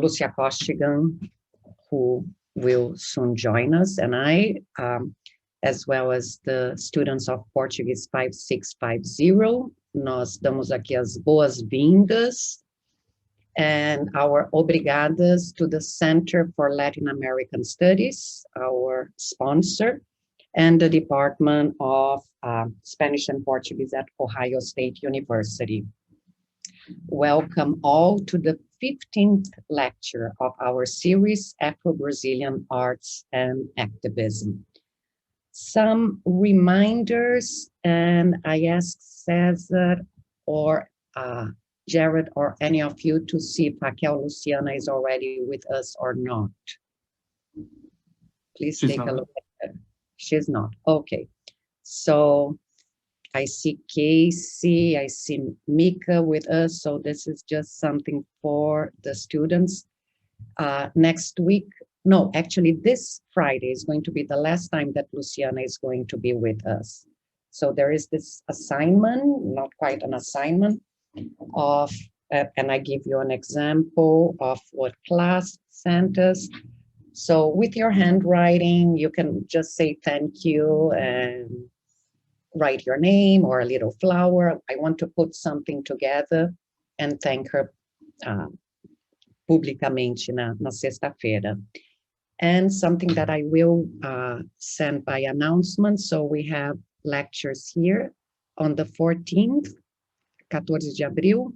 Lucia Costigan, who will soon join us, and I, as well as the students of Portuguese 5650, nós damos aqui as boas-vindas and our obrigadas to the Center for Latin American Studies, our sponsor, and the Department of Spanish and Portuguese at Ohio State University. Welcome all to the 15th lecture of our series, Afro-Brazilian Arts and Activism. Some reminders, and I ask Cesar or Jared or any of you to see if Raquel Luciana is already with us or not. Please take a look at her. She's not. Okay. So I see Casey, I see Mika with us. So this is just something for the students. Next week, no, actually this Friday is going to be the last time that Luciana is going to be with us. So there is this assignment, not quite an assignment, of, and I give you an example of what class sent us. So with your handwriting, you can just say thank you and write your name or a little flower. I want to put something together and thank her publicamente na sexta-feira. And something that I will send by announcement. So we have lectures here on the 14th, 14 de abril.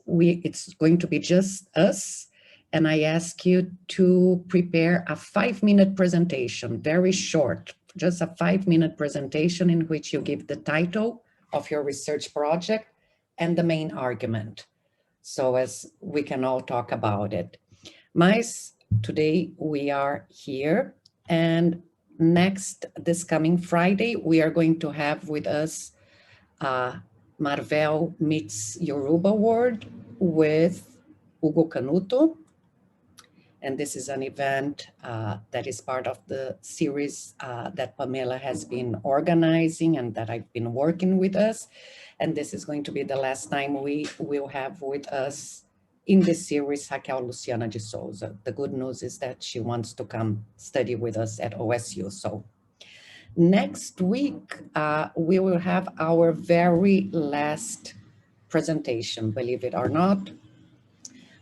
It's going to be just us. And I ask you to prepare a 5-minute presentation, very short, just a 5-minute presentation in which you give the title of your research project and the main argument, so as we can all talk about it. Mas today we are here, and this coming Friday, we are going to have with us Marvel Meets Yoruba World with Hugo Canuto. And this is an event that is part of the series that Pamela has been organizing and that I've been working with us. And this is going to be the last time we will have with us in this series, Raquel Luciana de Souza. The good news is that she wants to come study with us at OSU. So next week, we will have our very last presentation, believe it or not.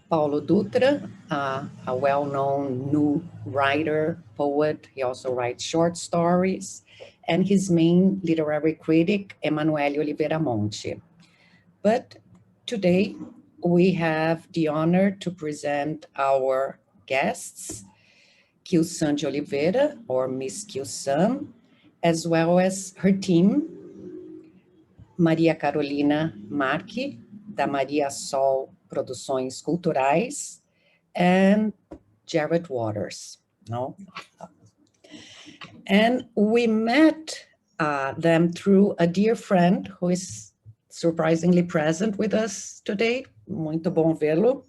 Paulo Dutra, a well-known new writer, poet. He also writes short stories, and his main literary critic, Emanuele Oliveira Monte. But today, we have the honor to present our guests, Kilsan de Oliveira, or Miss Kilsan, as well as her team, Maria Carolina Marchi, da Maria Sol Produções Culturais, and Jared Waters. No? And we met them through a dear friend who is surprisingly present with us today, muito bom vê-lo,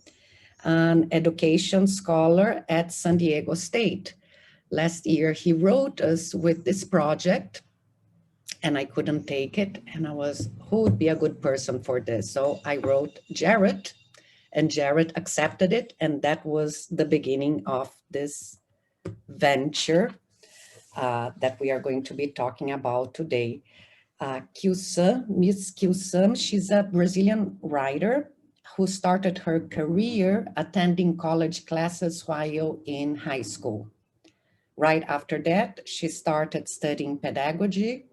an education scholar at San Diego State. Last year, he wrote us with this project, and I couldn't take it, and who would be a good person for this? So I wrote Jared, and Jared accepted it, and that was the beginning of this venture that we are going to be talking about today. Kilsan, Miss Kilsan, she's a Brazilian writer who started her career attending college classes while in high school. Right after that, she started studying pedagogy,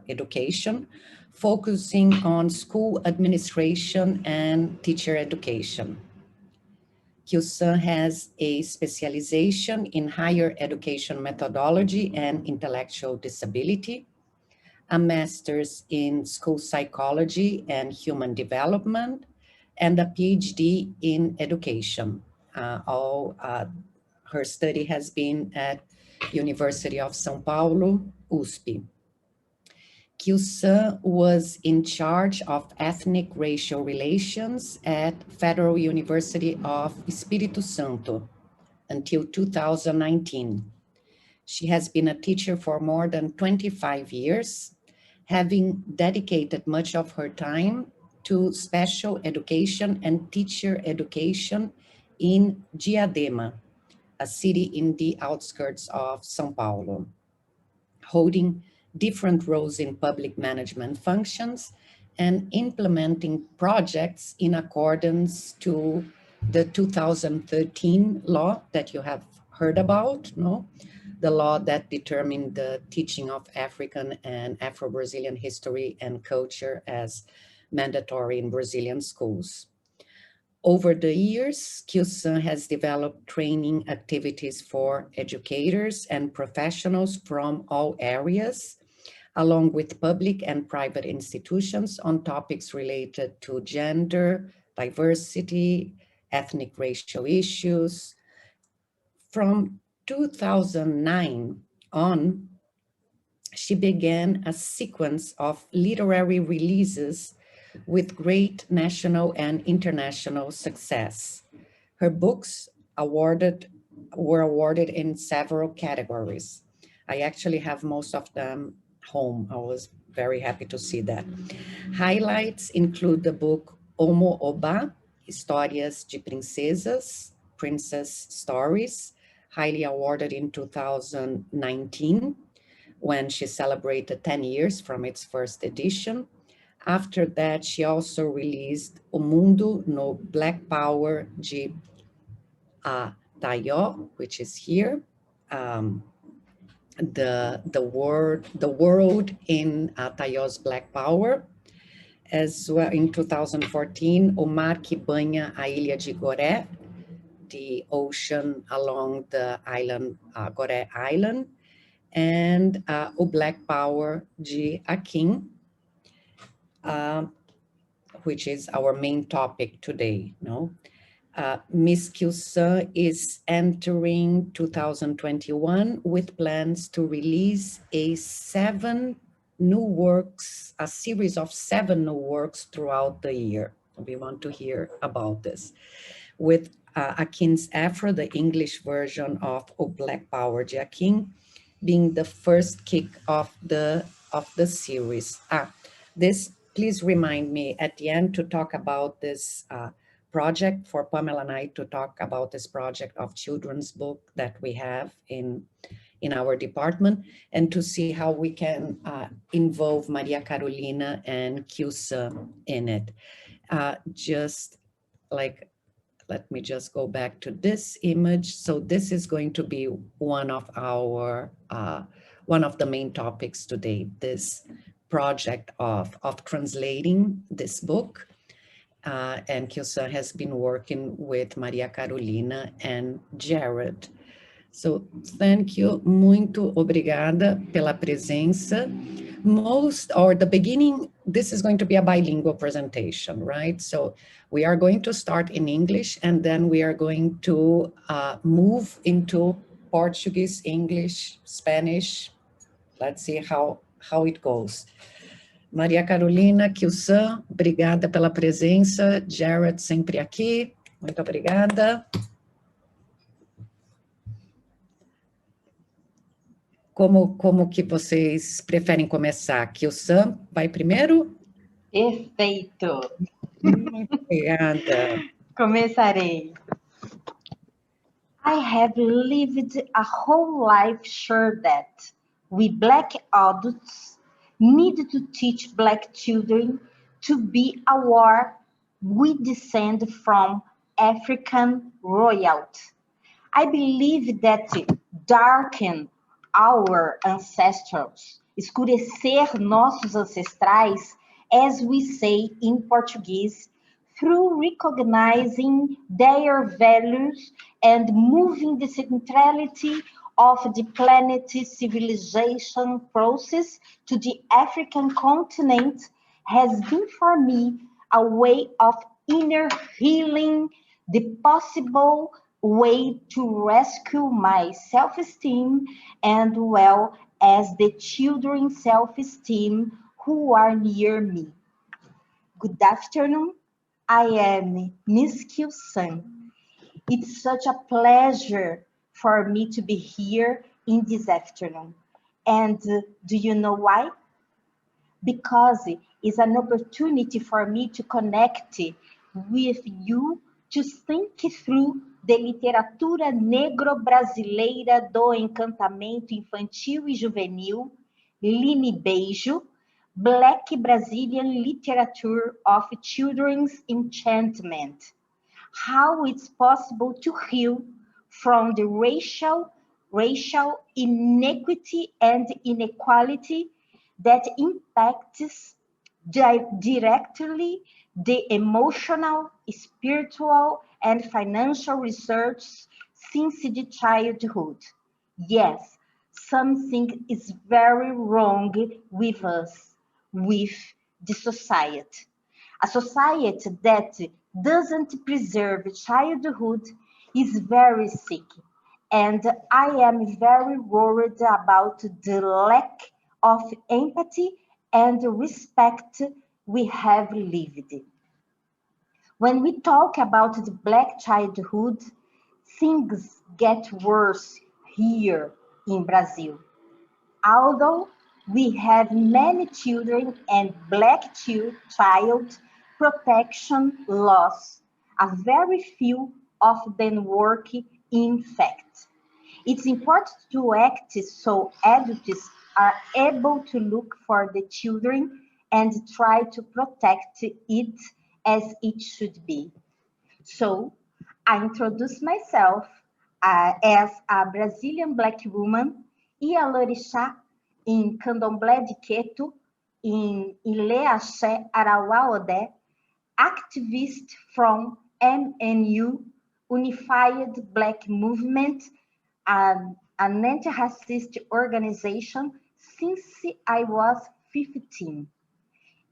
education, focusing on school administration and teacher education. Kilsan has a specialization in higher education methodology and intellectual disability, a master's in school psychology and human development, and a PhD in education. Her study has been at University of São Paulo, USP. Kilsan was in charge of ethnic racial relations at Federal University of Espírito Santo until 2019. She has been a teacher for more than 25 years, having dedicated much of her time to special education and teacher education in Diadema, a city in the outskirts of São Paulo, holding different roles in public management functions and implementing projects in accordance to the 2013 law that you have heard about, no? The law that determined the teaching of African and Afro-Brazilian history and culture as mandatory in Brazilian schools. Over the years, QSAN has developed training activities for educators and professionals from all areas, along with public and private institutions on topics related to gender, diversity, ethnic racial issues. From 2009 on, she began a sequence of literary releases with great national and international success. Her books were awarded in several categories. I actually have most of them home. I was very happy to see that. Highlights include the book Omo Oba, Histórias de Princesas, Princess Stories, highly awarded in 2019, when she celebrated 10 years from its first edition. After that, she also released O Mundo no Black Power de Tayó, which is here, the world in Tayó's Black Power. As well, in 2014, O Mar que Banha a Ilha de Goré, the ocean along the island, Goré Island, and O Black Power de Akin, which is our main topic today, no? Miss QSAN is entering 2021 with plans to release a series of 7 new works throughout the year. We want to hear about this. With Akin's Afro, the English version of O Black Power de Akin, being the first kick of the series. Please remind me at the end to talk about this project, for Pamela and I to talk about this project of children's book that we have in our department, and to see how we can involve Maria Carolina and QSAN in it. Let me just go back to this image. So this is going to be one of the main topics today, this project of translating this book. And QSAN has been working with Maria Carolina and Jared. So thank you, muito obrigada pela presença. The beginning, this is going to be a bilingual presentation, right? So we are going to start in English, and then we are going to move into Portuguese, English, Spanish. Let's see how it goes. Maria Carolina, QSAN, obrigada pela presença. Jared sempre aqui, muito obrigada. Como que vocês preferem começar? QSAN vai primeiro? Perfeito. Muito obrigada. Começarei. I have lived a whole life sure that we Black adults need to teach Black children to be aware we descend from African royalty. I believe that darken our ancestors, escurecer nossos ancestrais, as we say in Portuguese, through recognizing their values and moving the centrality of the planetary civilization process to the African continent has been for me a way of inner healing, the possible way to rescue my self-esteem and well as the children's self-esteem who are near me. Good afternoon. I am Miss QSAN. It's such a pleasure for me to be here in this afternoon. And do you know why? Because is an opportunity for me to connect with you, to think through the literatura negro-brasileira do encantamento infantil e juvenil, Lini Beijo, Black Brazilian Literature of Children's Enchantment. How it's possible to heal from the racial inequity and inequality that impacts directly the emotional, spiritual, and financial research since the childhood. Yes, something is very wrong with us, with the society. A society that doesn't preserve childhood is very sick. And I am very worried about the lack of empathy and respect we have lived. When we talk about the Black childhood, things get worse here in Brazil. Although we have many children and Black child protection laws, a very few of them work in fact. It's important to act so adults are able to look for the children and try to protect it as it should be. So I introduce myself as a Brazilian Black woman, Ialorixá in Candomblé de Queto, in Ile Axé Arauá Odé, activist from MNU, Unified Black Movement, an anti-racist organization since I was 15.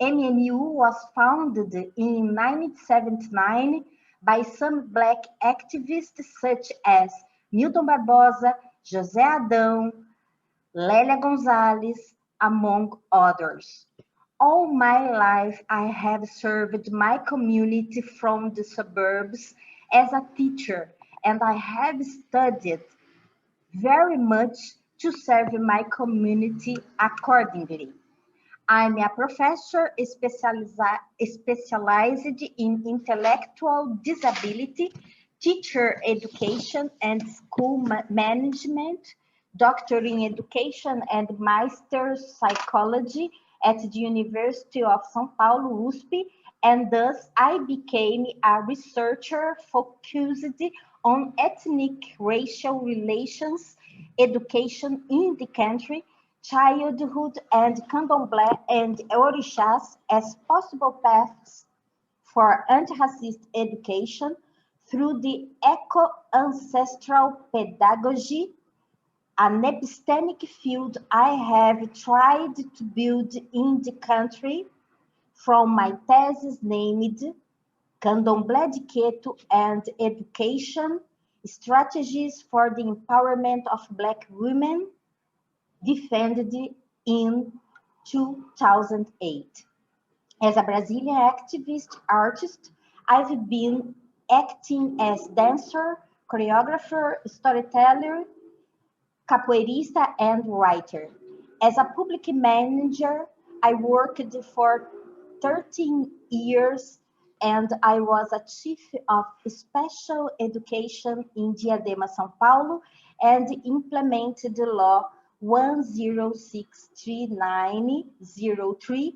MNU was founded in 1979 by some Black activists such as Milton Barbosa, José Adão, Lélia Gonzalez, among others. All my life, I have served my community from the suburbs as a teacher, and I have studied very much to serve my community accordingly. I'm a professor specialized in intellectual disability, teacher education, and school management, doctor in education and master's psychology at the University of São Paulo, USP, and thus I became a researcher focused on ethnic racial relations, education in the country, childhood and candomblé and orixás as possible paths for anti-racist education through the eco-ancestral pedagogy, an epistemic field I have tried to build in the country from my thesis named Candomblé de Queto and Education, Strategies for the Empowerment of Black Women, defended in 2008. As a Brazilian activist artist, I've been acting as dancer, choreographer, storyteller, capoeirista, and writer. As a public manager, I worked for 13 years and I was a chief of special education in Diadema, São Paulo, and implemented the law 1063903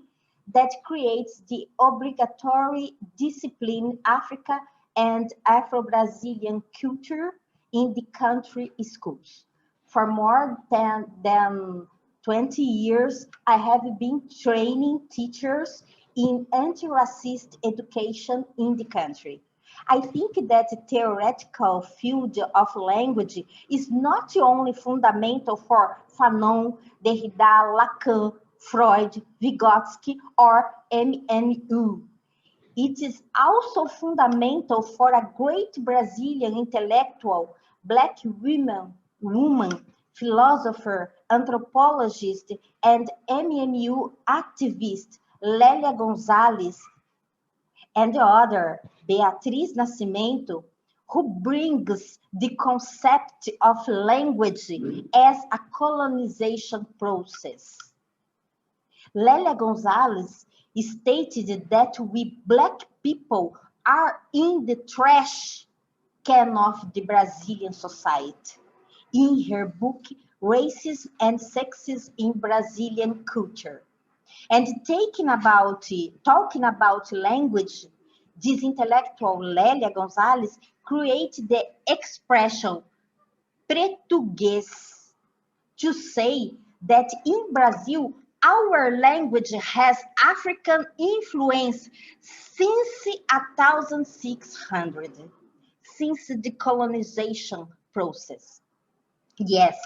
that creates the obligatory discipline Africa and Afro-Brazilian culture in the country schools. For more than 20 years, I have been training teachers in anti-racist education in the country. I think that the theoretical field of language is not only fundamental for Fanon, Derrida, Lacan, Freud, Vygotsky, or MNU. It is also fundamental for a great Brazilian intellectual, Black woman, philosopher, anthropologist, and MNU activist, Lélia Gonzalez, and the other, Beatriz Nascimento, who brings the concept of language as a colonization process. Lélia Gonzalez stated that we Black people are in the trash can of the Brazilian society in her book, Racism and Sexism in Brazilian Culture. And talking about language, this intellectual Lélia Gonzalez created the expression "pretuguês" to say that in Brazil, our language has African influence since 1600, since the colonization process. Yes,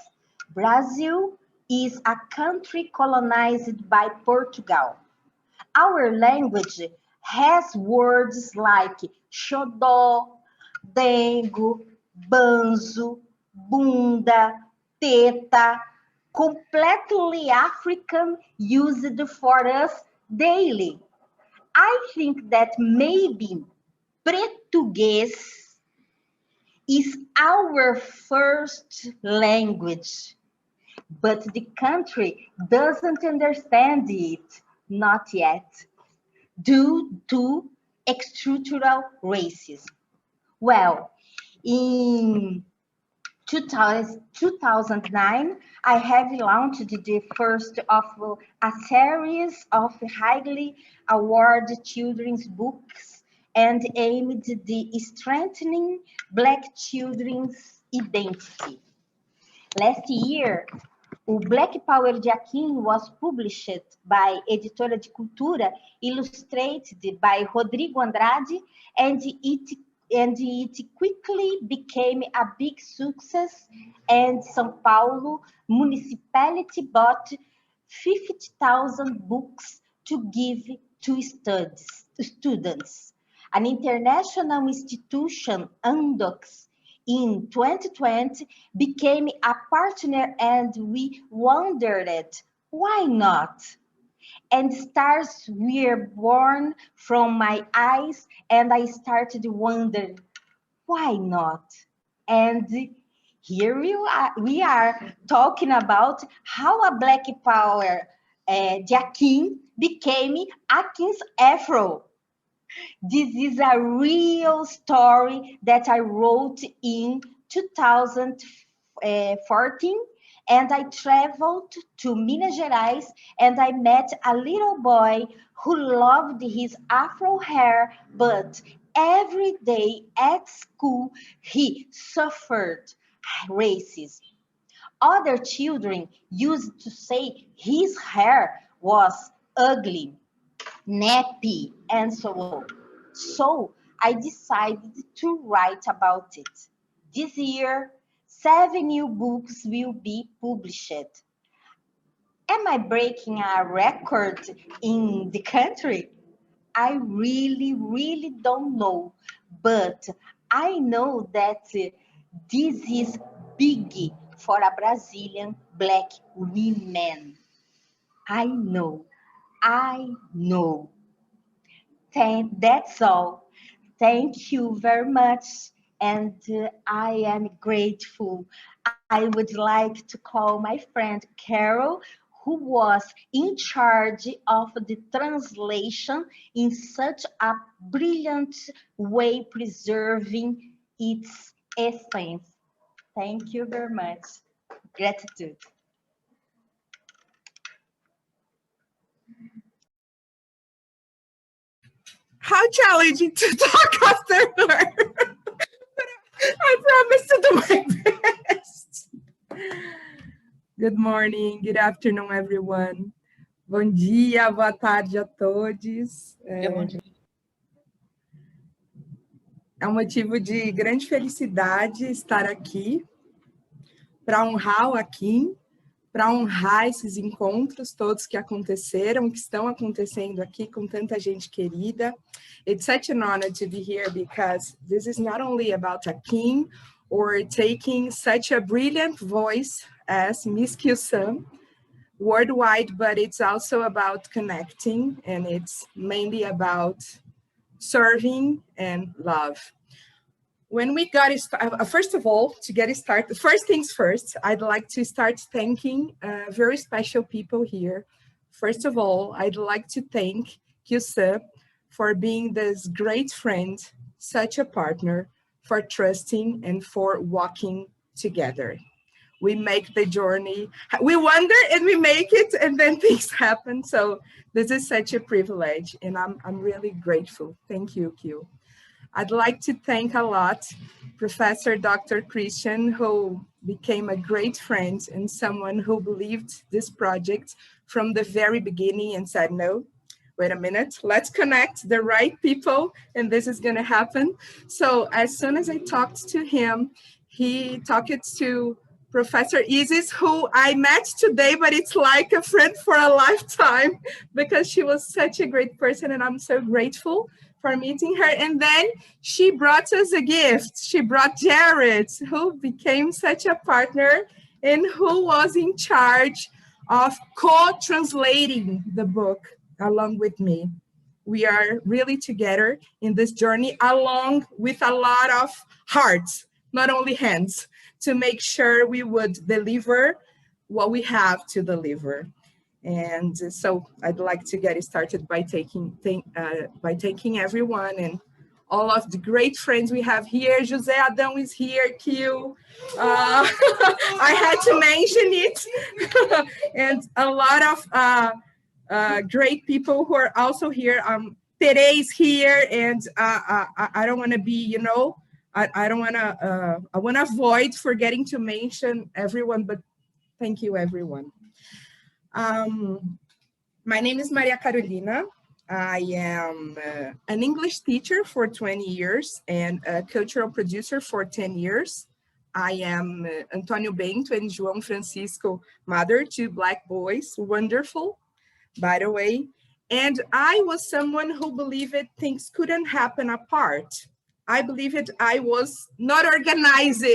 Brazil is a country colonized by Portugal. Our language has words like xodó, dengo, banzo, bunda, teta, completely African, used for us daily. I think that maybe Portuguese is our first language, but the country doesn't understand it, not yet, due to structural racism. Well, in 2009, I have launched the first of a series of highly awarded children's books and aimed at strengthening Black children's identity. Last year, o Black Power de Aquim was published by Editora de Cultura, illustrated by Rodrigo Andrade, and it quickly became a big success, and São Paulo municipality bought 50,000 books to give to students. An international institution, Amdocs, in 2020 became a partner, and we wondered, why not? And stars were born from my eyes, and I started to wonder, why not? And here we are talking about how a Black Power de Aquim became Aquim's Afro. This is a real story that I wrote in 2014, and I traveled to Minas Gerais, and I met a little boy who loved his Afro hair, but every day at school he suffered racism. Other children used to say his hair was ugly, nappy, and so on. So I decided to write about it. This year, 7 new books will be published. Am I breaking a record in the country? I really don't know, but I know that this is big for a Brazilian Black women. I know. That's all. Thank you very much, and I am grateful. I would like to call my friend Carol, who was in charge of the translation in such a brilliant way, preserving its essence. Thank you very much. Gratitude. How challenging to talk after her. I promise to do my best. Good morning, good afternoon, everyone. Bom dia, boa tarde a todos. É um motivo de grande felicidade estar aqui para honrar o Aquim, para honrar esses encontros todos que aconteceram, que estão acontecendo aqui com tanta gente querida. It's such an honor to be here because this is not only about Aquim or taking such a brilliant voice as Miss Kyu-san worldwide, but it's also about connecting, and it's mainly about serving and love. When we got started, first of all, to get started, first things first, I'd like to start thanking very special people here. First of all, I'd like to thank Kyusa, for being this great friend, such a partner, for trusting and for walking together. We make the journey, we wander and we make it, and then things happen. So this is such a privilege, and I'm really grateful. Thank you, Q. I'd like to thank a lot Professor Dr. Christian, who became a great friend and someone who believed this project from the very beginning and said, no, wait a minute, let's connect the right people and this is gonna happen. So as soon as I talked to him, he talked to Professor Isis, who I met today, but it's like a friend for a lifetime because she was such a great person and I'm so grateful for meeting her. And then she brought us a gift. She brought Jared, who became such a partner and who was in charge of co-translating the book along with me. We are really together in this journey along with a lot of hearts, not only hands, to make sure we would deliver what we have to deliver. And so I'd like to get started by thanking everyone and all of the great friends we have here. José Adão is here, Q. I had to mention it. And a lot of great people who are also here. Tere's here, and I don't want to be, you know, I don't want to, I want to avoid forgetting to mention everyone, but thank you, everyone. My name is Maria Carolina. I am an English teacher for 20 years and a cultural producer for 10 years. I am Antonio Bento and João Francisco, mother to Black boys, wonderful, by the way. And I was someone who believed things couldn't happen apart. I believed I was not organized.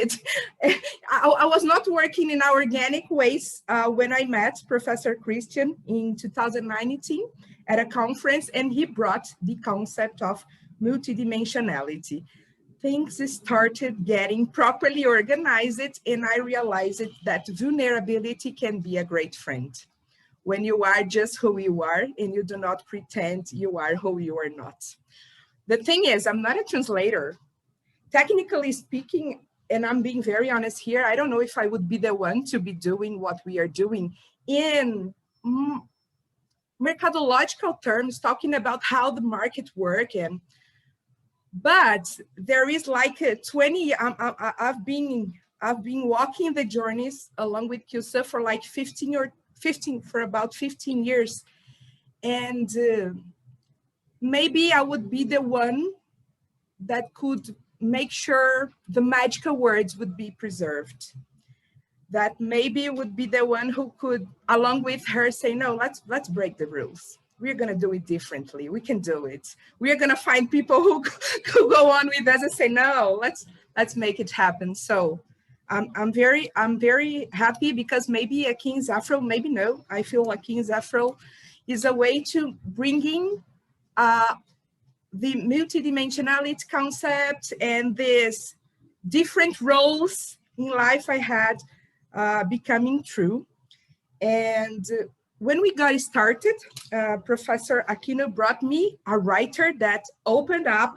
I was not working in organic ways when I met Professor Christian in 2019 at a conference, and he brought the concept of multidimensionality. Things started getting properly organized, and I realized that vulnerability can be a great friend. When you are just who you are and you do not pretend you are who you are not. The thing is, I'm not a translator. Technically speaking, and I'm being very honest here, I don't know if I would be the one to be doing what we are doing in mercadological terms, talking about how the market works. But there is like a 20, I've been walking the journeys along with Kyusa for like 15 years. And maybe I would be the one that could make sure the magical words would be preserved. That maybe would be the one who could, along with her, say, no, let's break the rules. We're gonna do it differently. We can do it. We're gonna find people who go on with us and say, no, let's make it happen. So I'm very happy because maybe a King's Afro, maybe no, I feel like King's Afro is a way to bringing the multidimensionality concept and this different roles in life I had becoming true. And when we got started, Professor Aquino brought me a writer that opened up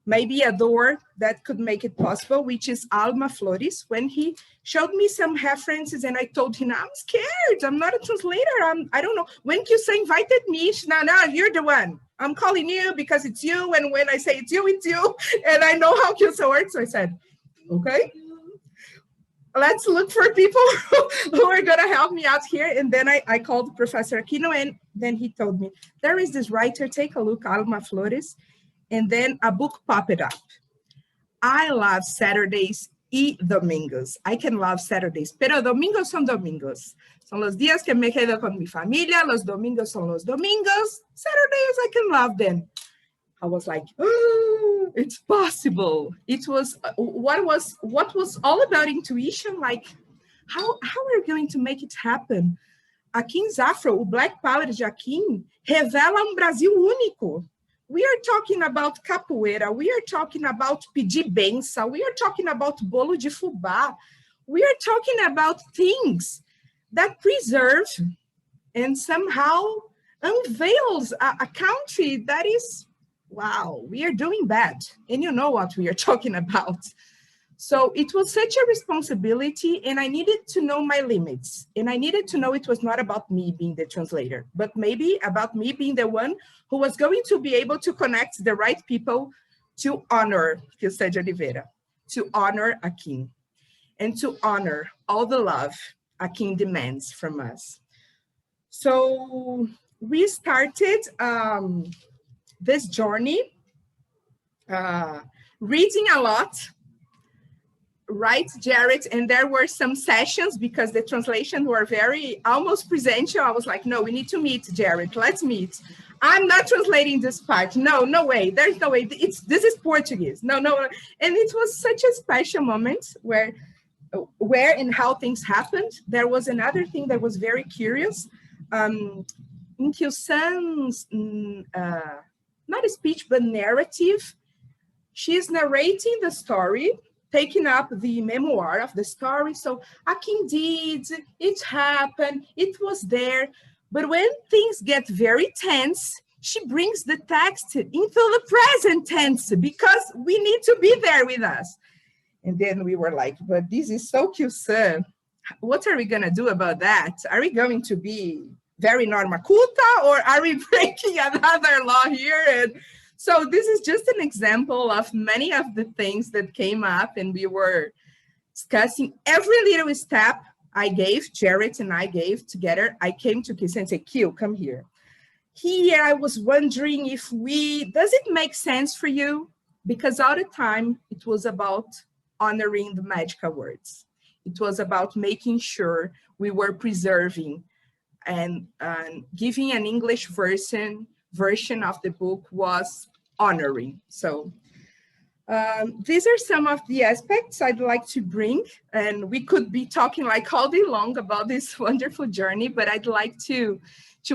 maybe a door that could make it possible, which is Alma Flores. When he showed me some references and I told him, I'm scared, I'm not a translator, I don't know. When Kyusa invited me, she, no, you're the one. I'm calling you because it's you, and when I say it's you, and I know how Kyusa works. So I said, okay, let's look for people who are gonna help me out here. And then I called Professor Aquino, and then he told me, there is this writer, take a look, Alma Flores, and then a book popped up. I love Saturdays y domingos. I can love Saturdays, pero domingos son domingos. Son los días que me quedo con mi familia, los domingos son los domingos. Saturdays, I can love them. I was like, oh, it's possible. It was, what was all about intuition, like, how are we going to make it happen? A King's Afro, o Black Power de Akin, revela Brasil único. We are talking about capoeira, we are talking about pedir benção, we are talking about bolo de fubá, we are talking about things that preserve and somehow unveils a country that is, wow, we are doing bad. And you know what we are talking about. So it was such a responsibility, and I needed to know my limits. And I needed to know it was not about me being the translator, but maybe about me being the one who was going to be able to connect the right people to honor Gilson de Oliveira, to honor Akin, and to honor all the love Akin demands from us. So we started this journey, reading a lot, right, Jared? And there were some sessions because the translations were very almost presential. I was like, no, we need to meet, Jared. Let's meet. I'm not translating this part. No, no way. There's no way. This is Portuguese. No, no. And it was such a special moment where and how things happened. There was another thing that was very curious. In Gilson's, not a speech, but narrative, she's narrating the story, taking up the memoir of the story. So Akin did, it happened, it was there. But when things get very tense, she brings the text into the present tense because we need to be there with us. And then we were like, but this is so Gilson. What are we gonna do about that? Are we going to be very norma culta, or are we breaking another law here? And so this is just an example of many of the things that came up, and we were discussing every little step I gave, Jared and I gave together. I came to Gilson and said, Gil, come here. Here I was wondering if does it make sense for you? Because all the time it was about honoring the magical words. It was about making sure we were preserving and giving an English version of the book was honoring. So these are some of the aspects I'd like to bring, and we could be talking like all day long about this wonderful journey, but I'd like to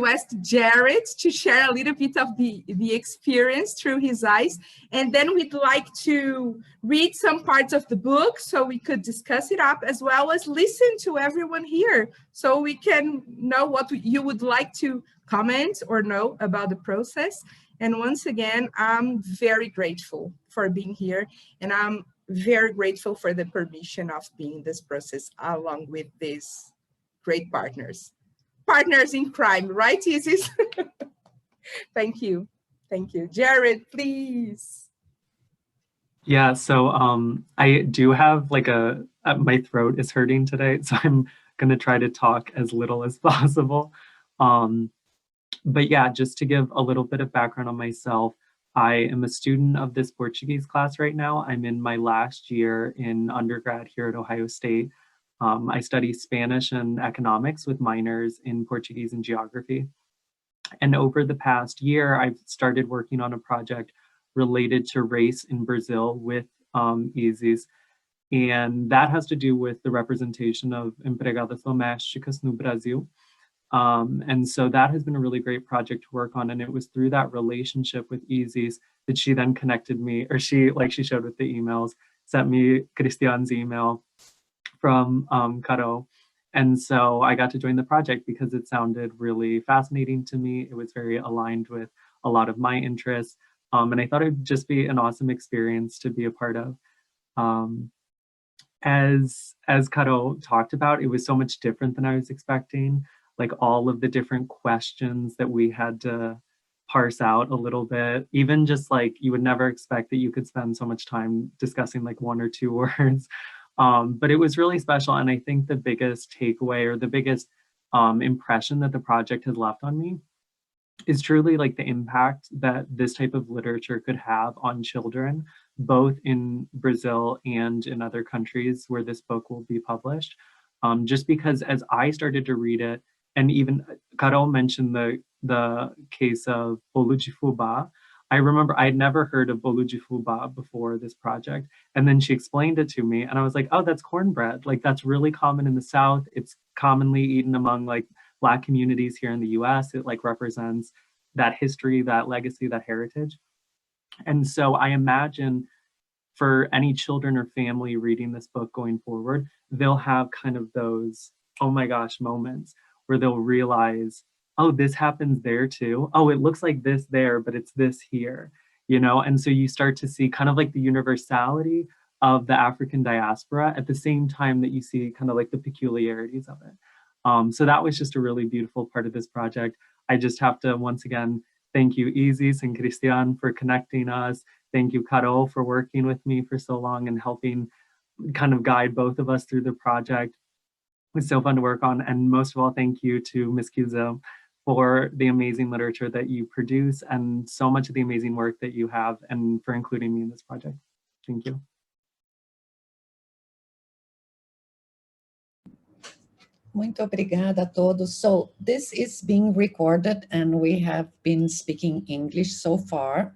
ask Jared to share a little bit of the experience through his eyes, and then we'd like to read some parts of the book so we could discuss it up, as well as listen to everyone here so we can know what you would like to comment or know about the process. And once again, I'm very grateful for being here, and I'm very grateful for the permission of being in this process along with these great partners. Partners in crime, right, Isis? Thank you. Thank you. Jared, please. Yeah, so I do have like my throat is hurting today, so I'm gonna try to talk as little as possible. But yeah, just to give a little bit of background on myself, I am a student of this Portuguese class right now. I'm in my last year in undergrad here at Ohio State. I study Spanish and economics with minors in Portuguese and geography. And over the past year, I've started working on a project related to race in Brazil with Isis. And that has to do with the representation of empregadas domésticas no Brasil. And so that has been a really great project to work on. And it was through that relationship with Isis that she then connected me, or she, like she showed with the emails, sent me Christian's email from Caro. And so I got to join the project because it sounded really fascinating to me. It was very aligned with a lot of my interests. And I thought it'd just be an awesome experience to be a part of. As Caro talked about, it was so much different than I was expecting. Like all of the different questions that we had to parse out a little bit, even just like you would never expect that you could spend so much time discussing like one or two words. But it was really special. And I think the biggest takeaway or the biggest impression that the project has left on me is truly like the impact that this type of literature could have on children, both in Brazil and in other countries where this book will be published. Just because as I started to read it, and even Carol mentioned the case of Bolo de Fubá. I remember I'd never heard of Bolo de Fubá before this project. And then she explained it to me and I was like, oh, that's cornbread. Like that's really common in the South. It's commonly eaten among like Black communities here in the US. It like represents that history, that legacy, that heritage. And so I imagine for any children or family reading this book going forward, they'll have kind of those, oh my gosh, moments where they'll realize oh, this happens there too. Oh, it looks like this there, but it's this here, you know? And so you start to see kind of like the universality of the African diaspora at the same time that you see kind of like the peculiarities of it. So that was just a really beautiful part of this project. I just have to once again thank you, Isis and Christian, for connecting us. Thank you, Caro, for working with me for so long and helping kind of guide both of us through the project. It was so fun to work on. And most of all, thank you to Ms. Cuso for the amazing literature that you produce and so much of the amazing work that you have, and for including me in this project. Thank you. Muito obrigada a todos. So this is being recorded and we have been speaking English so far.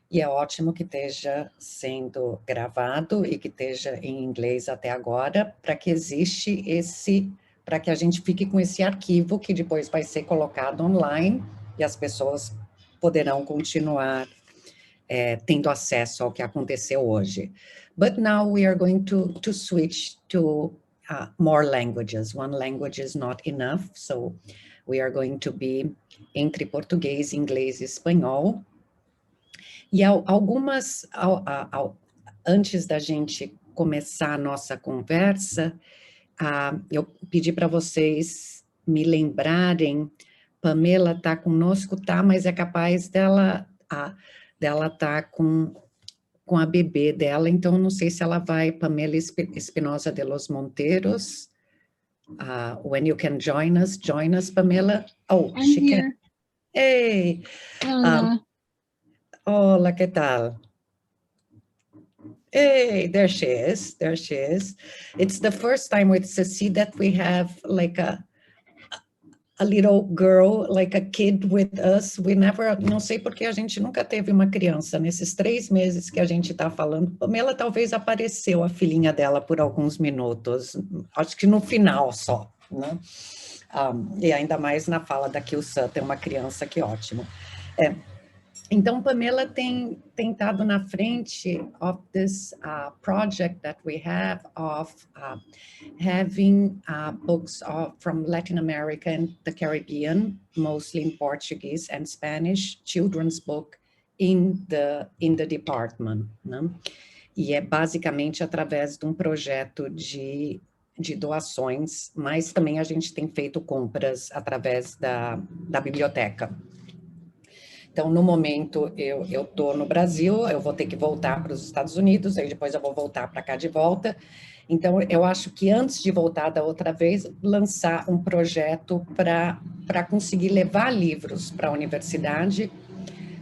E é ótimo que esteja sendo gravado e que esteja em inglês até agora, para que para que a gente fique com esse arquivo que depois vai ser colocado online e as pessoas poderão continuar tendo acesso ao que aconteceu hoje. But now we are going to switch to more languages. One language is not enough, so we are going to be entre português, inglês e espanhol. E antes da gente começar a nossa conversa, eu pedi para vocês me lembrarem, Pamela está conosco, tá, mas é capaz dela tá com a bebê dela, então não sei se ela vai, Pamela Espinosa de los Monteiros, when you can join us, Pamela. Oh, I'm she here. can. Hey. Hola. Hola, ¿qué tal? Hey, there she is. It's the first time with Ceci that we have like a little girl, like a kid with us. We never, não sei porque a gente nunca teve uma criança nesses 3 meses que a gente está falando. Pamela talvez apareceu a filhinha dela por alguns minutos, acho que no final só, né? E ainda mais na fala da Kilsan, tem uma criança, que ótimo. Então, Pamela tem estado na frente of this project that we have of having books from Latin America and the Caribbean, mostly in Portuguese and Spanish, children's book in the department, né? E é basicamente através de um projeto de doações, mas também a gente tem feito compras através da biblioteca. Então, no momento, eu estou no Brasil, eu vou ter que voltar para os Estados Unidos, aí depois eu vou voltar para cá de volta. Então, eu acho que antes de voltar da outra vez, lançar um projeto para conseguir levar livros para a universidade,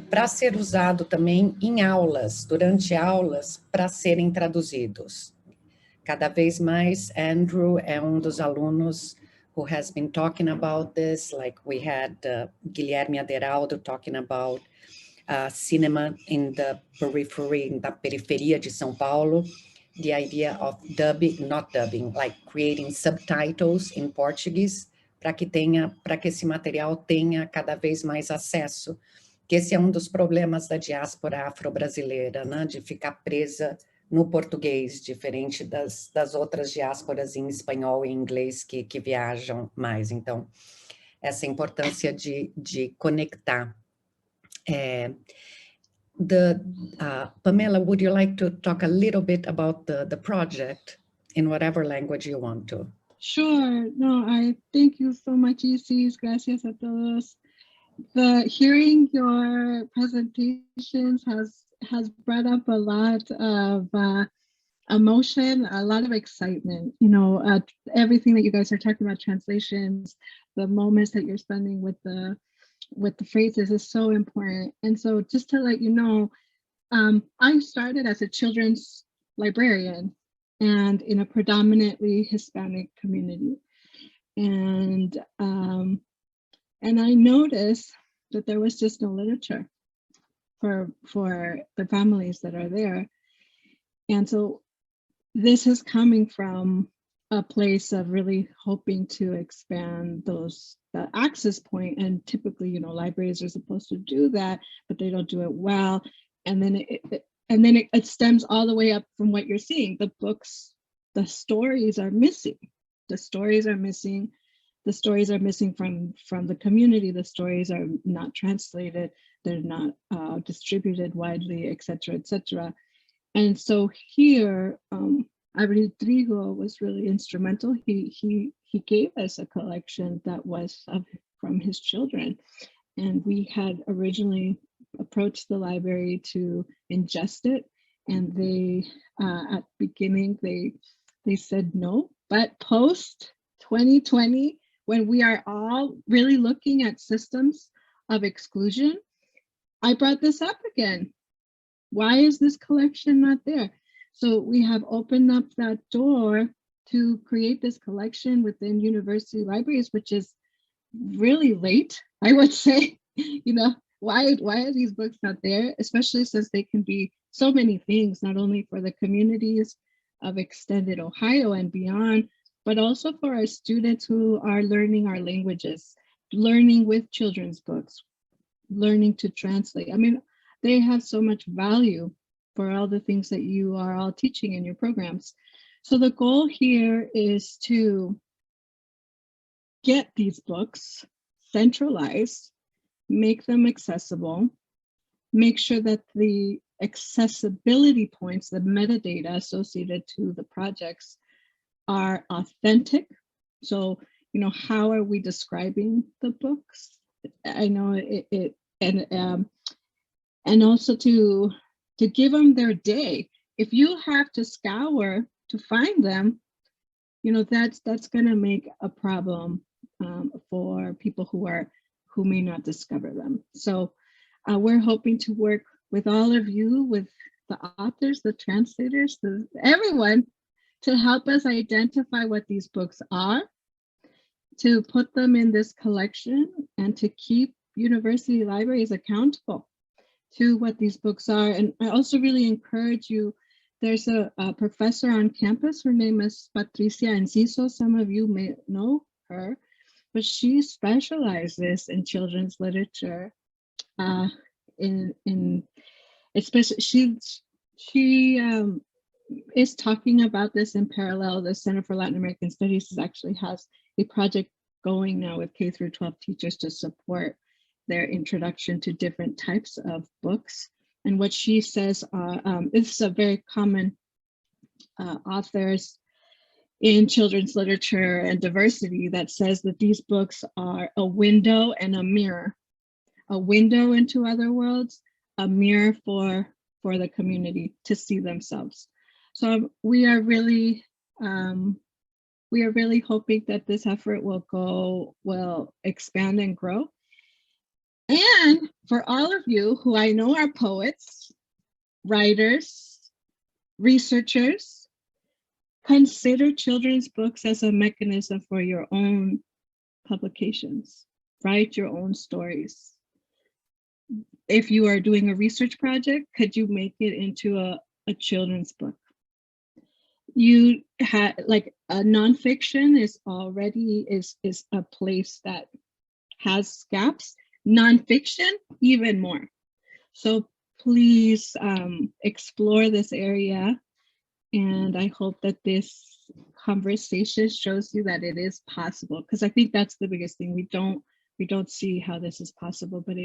para ser usado também em aulas, durante aulas, para serem traduzidos. Cada vez mais, Andrew é um dos alunos who has been talking about this, like we had Guilherme Aderaldo talking about cinema in the periphery, na periferia de São Paulo, the idea of not dubbing, like creating subtitles in Portuguese, para que esse material tenha cada vez mais acesso, que esse é um dos problemas da diáspora afro-brasileira, né, de ficar presa no português, diferente das outras diásporas em espanhol e inglês que viajam mais. Então, essa importância de conectar. Pamela, would you like to talk a little bit about the project in whatever language you want to? Sure. No, I thank you so much, Isis. Gracias a todos. Hearing your presentations has brought up a lot of emotion, a lot of excitement, you know, everything that you guys are talking about, translations, the moments that you're spending with the phrases is so important. And so just to let you know, I started as a children's librarian and in a predominantly Hispanic community. And I noticed that there was just no literature for the families that are there. And so this is coming from a place of really hoping to expand the access point. And typically, you know, libraries are supposed to do that, but they don't do it well. And then it stems all the way up from what you're seeing. The books, the stories are missing. The stories are missing. the stories are missing from the community, the stories are not translated, they're not distributed widely, et cetera. And so here, Rodrigo was really instrumental. He gave us a collection that was from his children. And we had originally approached the library to ingest it. And they, at the beginning, they said no. But post 2020, when we are all really looking at systems of exclusion, I brought this up again. Why is this collection not there? So we have opened up that door to create this collection within university libraries, which is really late, I would say. You know, why are these books not there? Especially since they can be so many things, not only for the communities of extended Ohio and beyond, but also for our students who are learning our languages, learning with children's books, learning to translate. I mean, they have so much value for all the things that you are all teaching in your programs. So the goal here is to get these books centralized, make them accessible, make sure that the accessibility points, the metadata associated to the projects are authentic. So, you know, how are we describing the books? I know and also to give them their day. If you have to scour to find them, you know, that's going to make a problem for people who may not discover them. So we're hoping to work with all of you, with the authors, the translators, everyone, to help us identify what these books are, to put them in this collection, and to keep university libraries accountable to what these books are. And I also really encourage you, there's a professor on campus, her name is Patricia Enciso, some of you may know her, but she specializes in children's literature. Especially she is talking about this in parallel. The Center for Latin American Studies actually has a project going now with K through 12 teachers to support their introduction to different types of books. And what she says, this is a very common authors in children's literature and diversity that says that these books are a window and a mirror into other worlds, a mirror for the community to see themselves. So we are really hoping that this effort will expand and grow. And for all of you who I know are poets, writers, researchers, consider children's books as a mechanism for your own publications. Write your own stories. If you are doing a research project, could you make it into a children's book? You had, like, a nonfiction is already is a place that has gaps. Nonfiction, even more. So please explore this area. And I hope that this conversation shows you that it is possible, because I think that's the biggest thing. We don't see how this is possible, but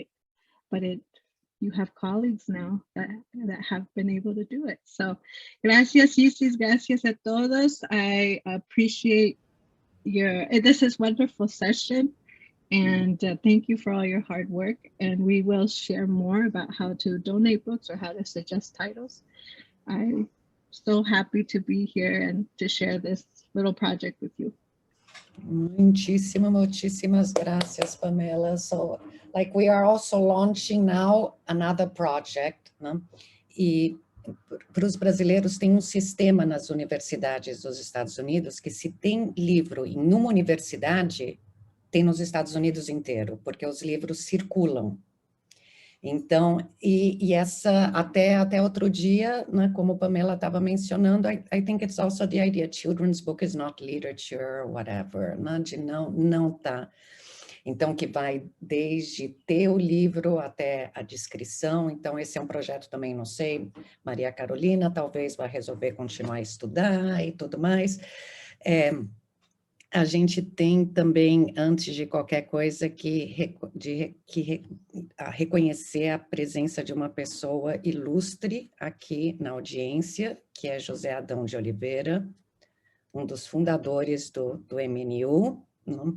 you have colleagues now that have been able to do it. So gracias, Isis, gracias a todos. I appreciate this is wonderful session. And thank you for all your hard work. And we will share more about how to donate books or how to suggest titles. I'm so happy to be here and to share this little project with you. Muchísimas gracias, Pamela. So, like, we are also launching now another project, né? E para os brasileiros tem sistema nas universidades dos Estados Unidos que, se tem livro em uma universidade, tem nos Estados Unidos inteiro, porque os livros circulam. Então, e essa, até outro dia, né, como a Pamela estava mencionando, I think it's also the idea, children's book is not literature, whatever, né, de não tá. Então, que vai desde ter o livro até a descrição. Então, esse é um projeto também, não sei, Maria Carolina talvez vai resolver continuar a estudar e tudo mais. A gente tem também, antes de qualquer coisa, reconhecer a presença de uma pessoa ilustre aqui na audiência, que é José Adão de Oliveira, um dos fundadores do MNU. Né?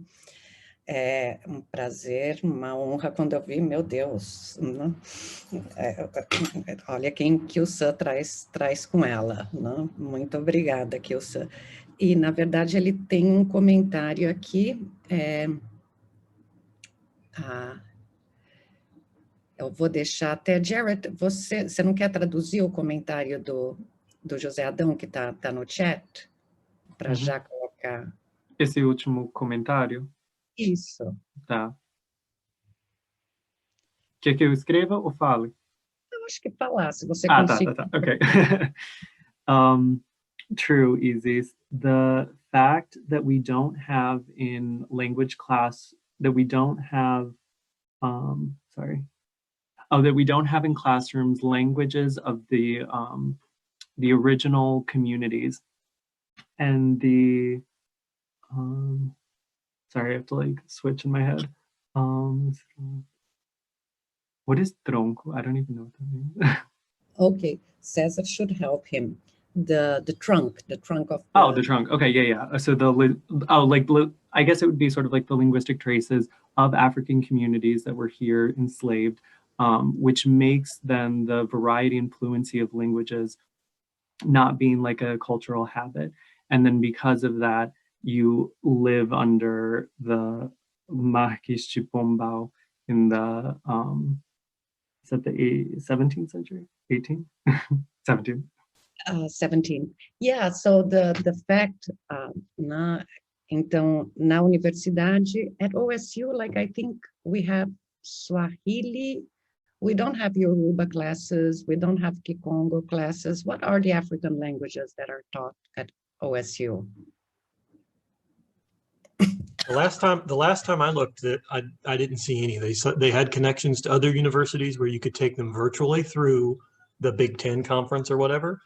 É um prazer, uma honra quando eu vi, meu Deus, né? Olha quem Kyu-san traz com ela. Né? Muito obrigada, Kyu-san. E, na verdade, ele tem um comentário aqui. Eu vou deixar até, Jared, você não quer traduzir o comentário do José Adão, que tá no chat? Para já colocar. Esse último comentário? Isso. Tá. Quer que eu escreva ou fale? Eu acho que falar, se você Tá. conseguir. Okay. True, Isis. The fact that we don't have in language class, that we don't have, that we don't have in classrooms languages of the original communities, and the, sorry, I have to like switch in my head. What is tronco? I don't even know what that means. Okay, Cesar should help him. The trunk of the trunk. Okay, yeah. So I guess it would be sort of like the linguistic traces of African communities that were here enslaved, which makes then the variety and fluency of languages not being like a cultural habit. And then because of that, you live under the Marquês de Pombal in the, is that the 17th century? 18? 17. 17. Yeah, so the fact, então, na universidade, at OSU, like I think we have Swahili, we don't have Yoruba classes, we don't have Kikongo classes. What are the African languages that are taught at OSU? The last time I looked, I didn't see any. They had connections to other universities where you could take them virtually through the Big Ten conference or whatever,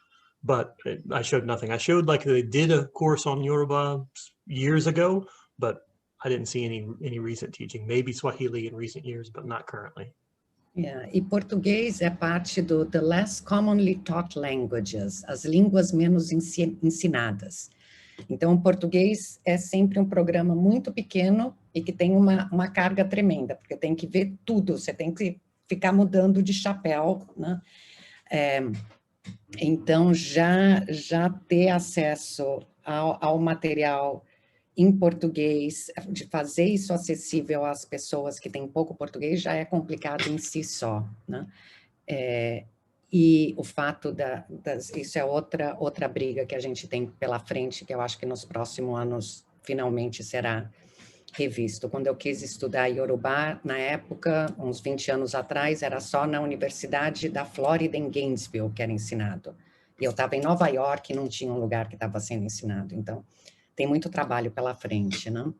but I showed nothing. I showed like they did a course on Yoruba years ago, but I didn't see any recent teaching. Maybe Swahili in recent years, but not currently. Yeah, e português é parte do the less commonly taught languages, as línguas menos ensinadas. Então, o português é sempre um programa muito pequeno e que tem uma carga tremenda, porque tem que ver tudo, você tem que ficar mudando de chapéu, né? Então, já ter acesso ao material em português, de fazer isso acessível às pessoas que têm pouco português, já é complicado em si só, né? E o fato isso é outra briga que a gente tem pela frente, que eu acho que nos próximos anos finalmente será revisto. Quando eu quis estudar Yorubá, na época, uns 20 anos atrás, era só na Universidade da Flórida, em Gainesville, que era ensinado. E eu estava em Nova York e não tinha um lugar que estava sendo ensinado. Então, tem muito trabalho pela frente, né?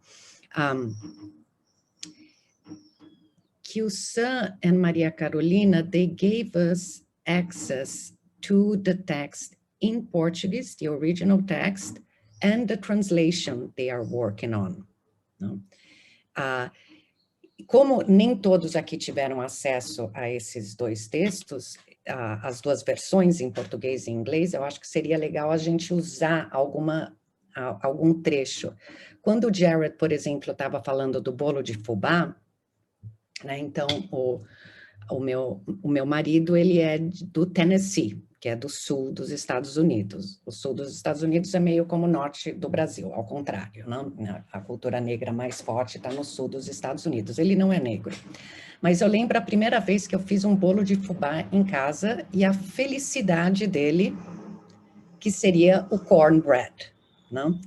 Kyu-san and Maria Carolina, they gave us access to the text in Portuguese, the original text, and the translation they are working on. Não? Como nem todos aqui tiveram acesso a esses dois textos, as duas versões em português e inglês, eu acho que seria legal a gente usar algum trecho. Quando o Jared, por exemplo, estava falando do bolo de fubá, né, então o meu marido, ele é do Tennessee, que é do sul dos Estados Unidos. O sul dos Estados Unidos é meio como o norte do Brasil, ao contrário, não? A cultura negra mais forte está no sul dos Estados Unidos. Ele não é negro. Mas eu lembro a primeira vez que eu fiz um bolo de fubá em casa e a felicidade dele, que seria o cornbread, não?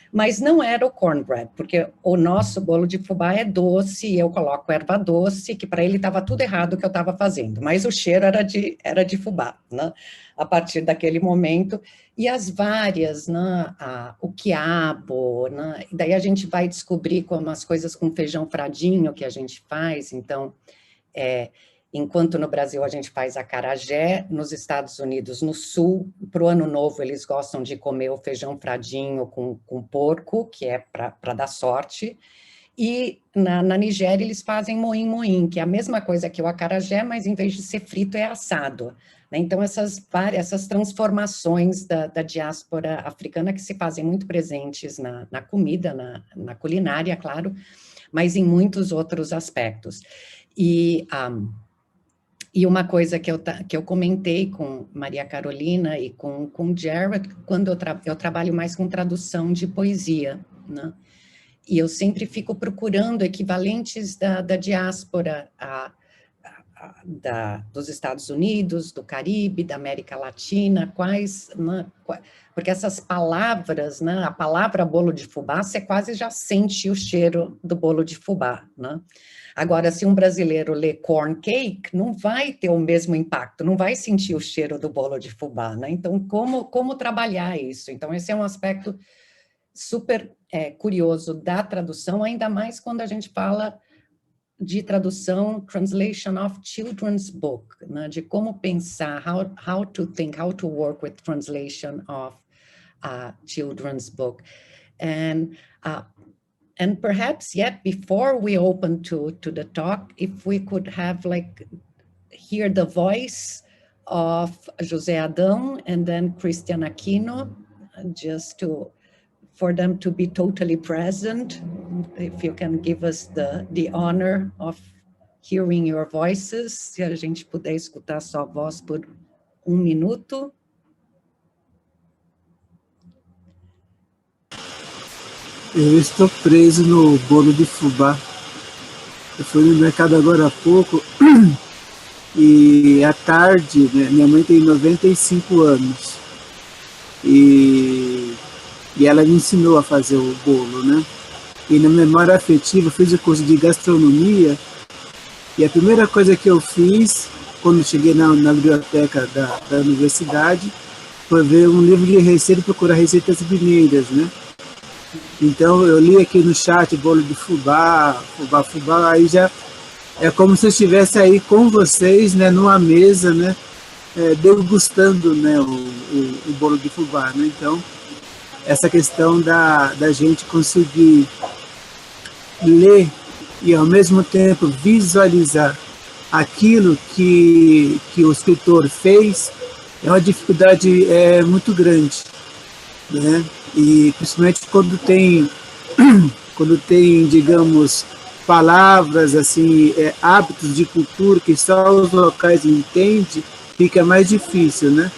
Mas não era o cornbread, porque o nosso bolo de fubá é doce, e eu coloco erva doce, que para ele estava tudo errado o que eu estava fazendo, mas o cheiro era de fubá, né? A partir daquele momento, e as várias, né? O quiabo, né? E daí a gente vai descobrir como as coisas com feijão fradinho que a gente faz, então, Enquanto no Brasil a gente faz acarajé, nos Estados Unidos, no Sul, para o Ano Novo, eles gostam de comer o feijão fradinho com porco, que é para dar sorte. E na Nigéria eles fazem moim-moim, que é a mesma coisa que o acarajé, mas em vez de ser frito é assado. Né? Então essas transformações da diáspora africana que se fazem muito presentes na comida, na culinária, claro, mas em muitos outros aspectos. E uma coisa que eu comentei com Maria Carolina e com Jared, quando eu trabalho mais com tradução de poesia, né? E eu sempre fico procurando equivalentes da diáspora dos Estados Unidos, do Caribe, da América Latina, porque essas palavras, né, a palavra bolo de fubá, você quase já sente o cheiro do bolo de fubá, né? Agora, se um brasileiro lê corn cake, não vai ter o mesmo impacto, não vai sentir o cheiro do bolo de fubá, né? Então, como trabalhar isso? Então, esse é um aspecto super curioso da tradução, ainda mais quando a gente fala de tradução, translation of children's book, né, de como pensar, how to think, how to work with translation of children's book. And perhaps yet before we open to the talk, if we could have hear the voice of José Adão and then Christian Aquino, just for them to be totally present, if you can give us the honor of hearing your voices, se a gente puder escutar sua voz por 1 minuto. Eu estou preso no bolo de fubá. Eu fui no mercado agora há pouco e à tarde, né, minha mãe tem 95 anos e ela me ensinou a fazer o bolo, né? E na memória afetiva, eu fiz o curso de gastronomia e a primeira coisa que eu fiz, quando cheguei na biblioteca da universidade, foi ver um livro de receita e procurar receitas mineiras, né? Então eu li aqui no chat bolo de fubá, aí já é como se eu estivesse aí com vocês, né, numa mesa, né, degustando, né, o bolo de fubá, né? Então essa questão da gente conseguir ler e, ao mesmo tempo, visualizar aquilo que o escritor fez é uma dificuldade muito grande, né? E, principalmente, quando tem, digamos, palavras, assim, hábitos de cultura que só os locais entendem, fica mais difícil, né?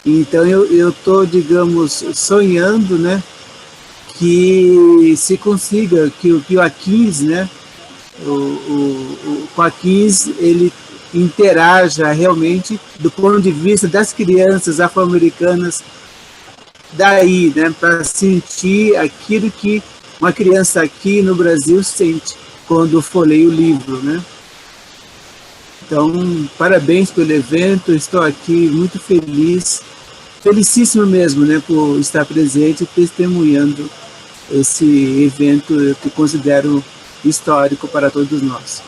Então eu estou, digamos, sonhando, né, que se consiga que o Aquins, né, o Aquins, ele interaja realmente do ponto de vista das crianças afro-americanas daí, né, para sentir aquilo que uma criança aqui no Brasil sente quando folheia o livro, né? Então, parabéns pelo evento, estou aqui muito feliz, felicíssimo mesmo, né, por estar presente e testemunhando esse evento que considero histórico para todos nós.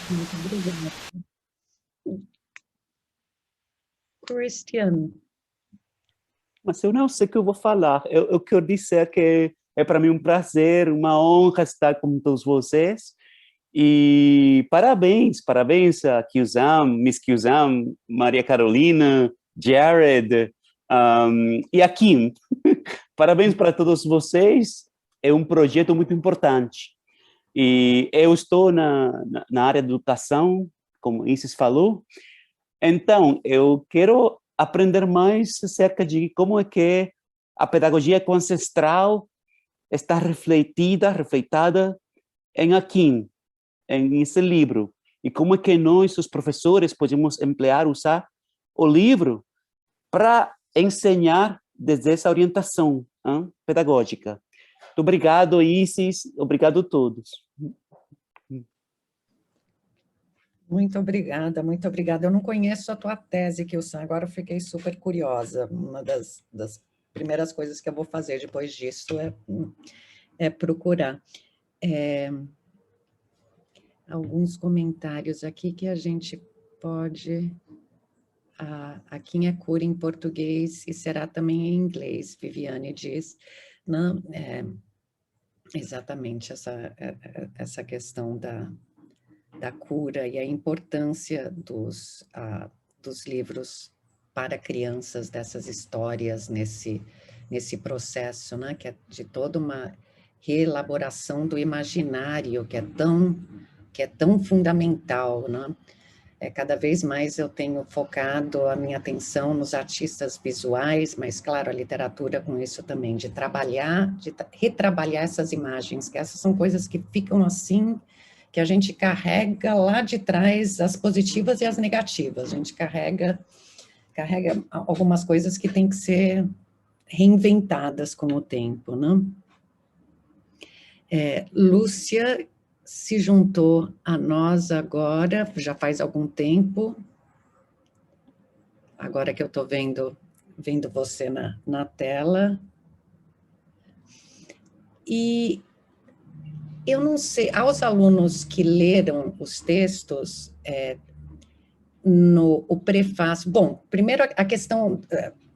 Muito obrigada. Christian. Mas eu não sei o que eu vou falar. Eu quero dizer que é para mim um prazer, uma honra estar com todos vocês. E parabéns a Kyuzam, Miss Kyuzam, Maria Carolina, Jared e a Kim. Parabéns para todos vocês. É um projeto muito importante. E eu estou na área de educação, como Isis falou. Então, eu quero aprender mais acerca de como é que a pedagogia ancestral está refletada em Akin, em esse livro, e como é que nós, os professores, podemos usar o livro para ensinar desde essa orientação pedagógica. Muito obrigado, Isis, obrigado a todos. Muito obrigada, muito obrigada. Eu não conheço a tua tese, Kyuzam, agora eu fiquei super curiosa. Uma das primeiras coisas que eu vou fazer depois disso é procurar. alguns comentários aqui que a gente pode... A Kim é cura em português e será também em inglês, Viviane diz. Não, exatamente essa questão da cura e a importância dos livros para crianças, dessas histórias nesse processo, né, que é de toda uma reelaboração do imaginário, que é tão fundamental, né? Cada vez mais eu tenho focado a minha atenção nos artistas visuais, mas, claro, a literatura com isso também, de trabalhar, retrabalhar essas imagens, que essas são coisas que ficam assim, que a gente carrega lá de trás, as positivas e as negativas, a gente carrega algumas coisas que têm que ser reinventadas com o tempo, né? Lúcia se juntou a nós agora, já faz algum tempo, agora que eu estou vendo você na tela. E eu não sei, aos alunos que leram os textos, o prefácio... Bom, primeiro a questão,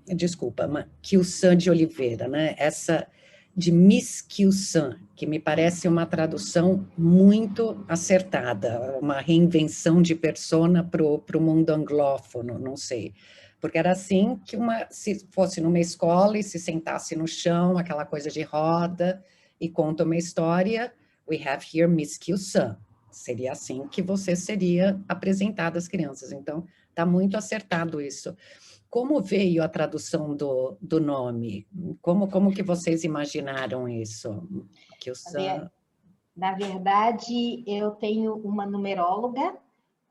desculpa, Kyu-san de Oliveira, né? Essa de Miss Kyu-san, que me parece uma tradução muito acertada, uma reinvenção de persona para o mundo anglófono, não sei. Porque era assim que se fosse numa escola e se sentasse no chão, aquela coisa de roda, e conta uma história, we have here Miss Kyu-san. Seria assim que você seria apresentada às crianças. Então, está muito acertado isso. Como veio a tradução do nome? Como que vocês imaginaram isso? Na verdade, eu tenho uma numeróloga,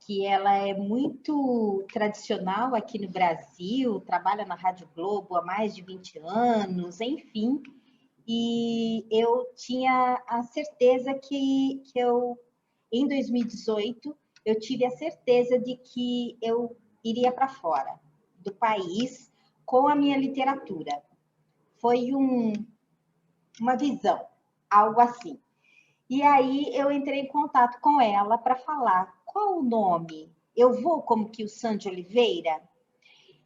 que ela é muito tradicional aqui no Brasil, trabalha na Rádio Globo há mais de 20 anos, enfim. E eu tinha a certeza que em 2018, eu tive a certeza de que eu iria para fora do país com a minha literatura. Foi uma visão, algo assim. E aí eu entrei em contato com ela para falar qual o nome. Eu vou como Kyu-san de Oliveira?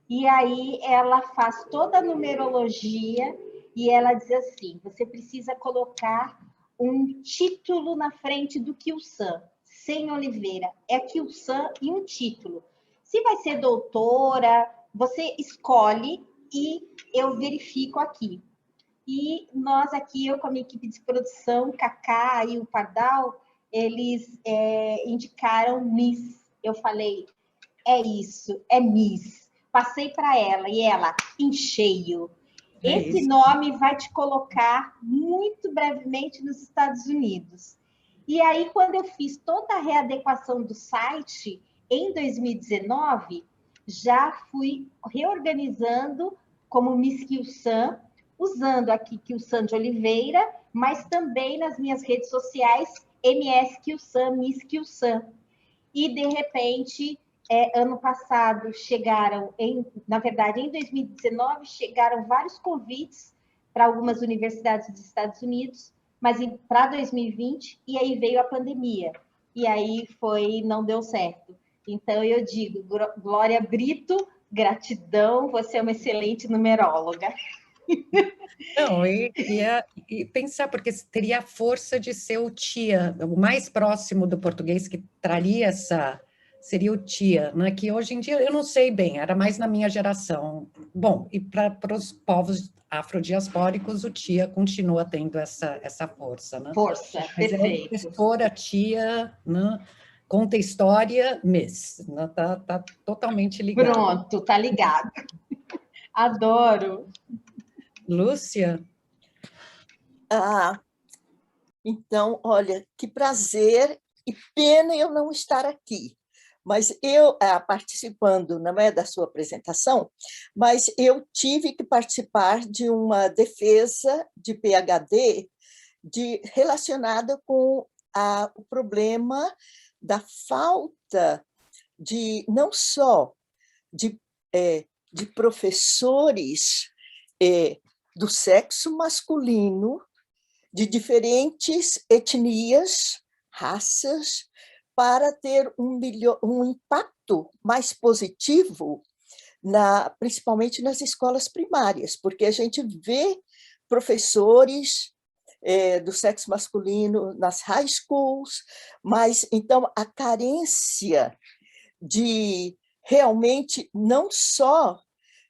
E aí ela faz toda a numerologia e ela diz assim, você precisa colocar um título na frente do Kyu-san, sem Oliveira. É Kyu-san e um título. Se vai ser doutora, você escolhe e eu verifico aqui. E nós aqui, eu com a minha equipe de produção, Cacá e o Pardal, eles indicaram Miss. Eu falei, é isso, é Miss. Passei para ela e ela, em cheio. Esse nome vai te colocar muito brevemente nos Estados Unidos. E aí, quando eu fiz toda a readequação do site, em 2019, já fui reorganizando como Miss Kyu-san, usando aqui Kyu-san de Oliveira, mas também nas minhas redes sociais, MS Kyu-san, Miss Kyu-san. E, de repente, ano passado chegaram, na verdade, em 2019, chegaram vários convites para algumas universidades dos Estados Unidos, mas para 2020, e aí veio a pandemia. E aí não deu certo. Então, eu digo, Glória Brito, gratidão, você é uma excelente numeróloga. Não, e pensar, porque teria a força de ser o tia, o mais próximo do português que traria seria o tia, né? Que hoje em dia, eu não sei bem, era mais na minha geração. Bom, e para os povos afrodiaspóricos, o tia continua tendo essa força, né? Força, perfeito. Professora, tia, né? Conta história, Miss, né? Tá totalmente ligado. Pronto, tá ligado. Adoro. Lúcia? Então, olha, que prazer e pena eu não estar aqui. Mas eu, participando, não é da sua apresentação, mas eu tive que participar de uma defesa de PhD relacionada com o problema da falta não só de professores do sexo masculino, de diferentes etnias, raças, para ter um impacto mais positivo, principalmente nas escolas primárias, porque a gente vê professores do sexo masculino nas high schools, mas então a carência de realmente não só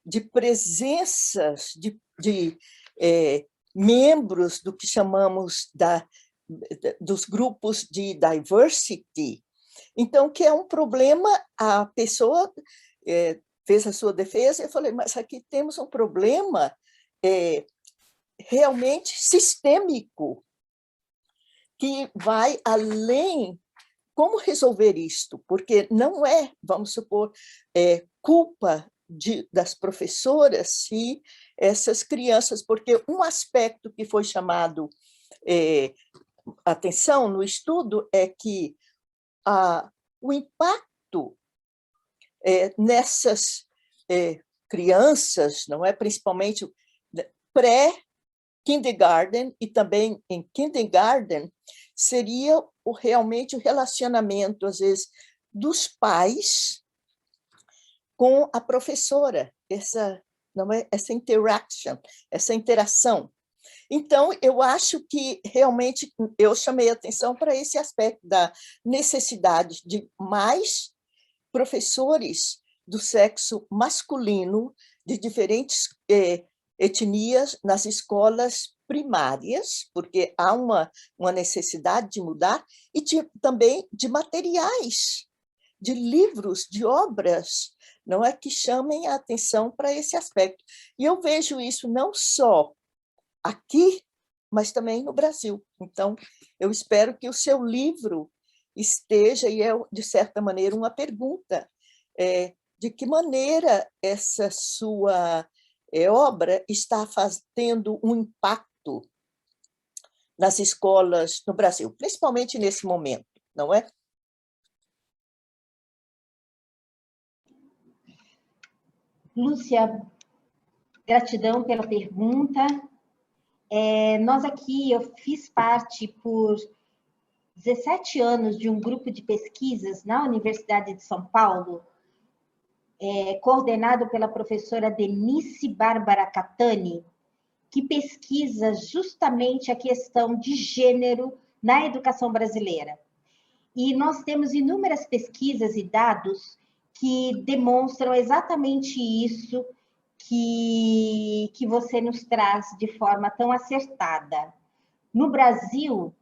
de presenças de membros do que chamamos dos grupos de diversity, então que é um problema, a pessoa fez a sua defesa, eu falei, mas aqui temos um problema realmente sistêmico, que vai além. Como resolver isto? Porque não é, vamos supor, culpa das professoras se essas crianças, porque um aspecto que foi chamado atenção no estudo é que o impacto nessas crianças, não é, principalmente pré-kindergarten e também em kindergarten, seria realmente o relacionamento, às vezes, dos pais com a professora, essa interaction, essa interação. Então, eu acho que realmente eu chamei atenção para esse aspecto da necessidade de mais professores do sexo masculino, de diferentes etnias, nas escolas primárias, porque há uma necessidade de mudar, e também de materiais, de livros, de obras, não é, que chamem a atenção para esse aspecto. E eu vejo isso não só aqui, mas também no Brasil. Então, eu espero que o seu livro esteja, e é, de certa maneira, uma pergunta, de que maneira essa sua obra está tendo um impacto nas escolas no Brasil, principalmente nesse momento, não é? Lúcia, gratidão pela pergunta. Nós aqui, eu fiz parte por 17 anos de um grupo de pesquisas na Universidade de São Paulo, coordenado pela professora Denise Bárbara Catani, que pesquisa justamente a questão de gênero na educação brasileira. E nós temos inúmeras pesquisas e dados que demonstram exatamente isso que você nos traz de forma tão acertada. No Brasil,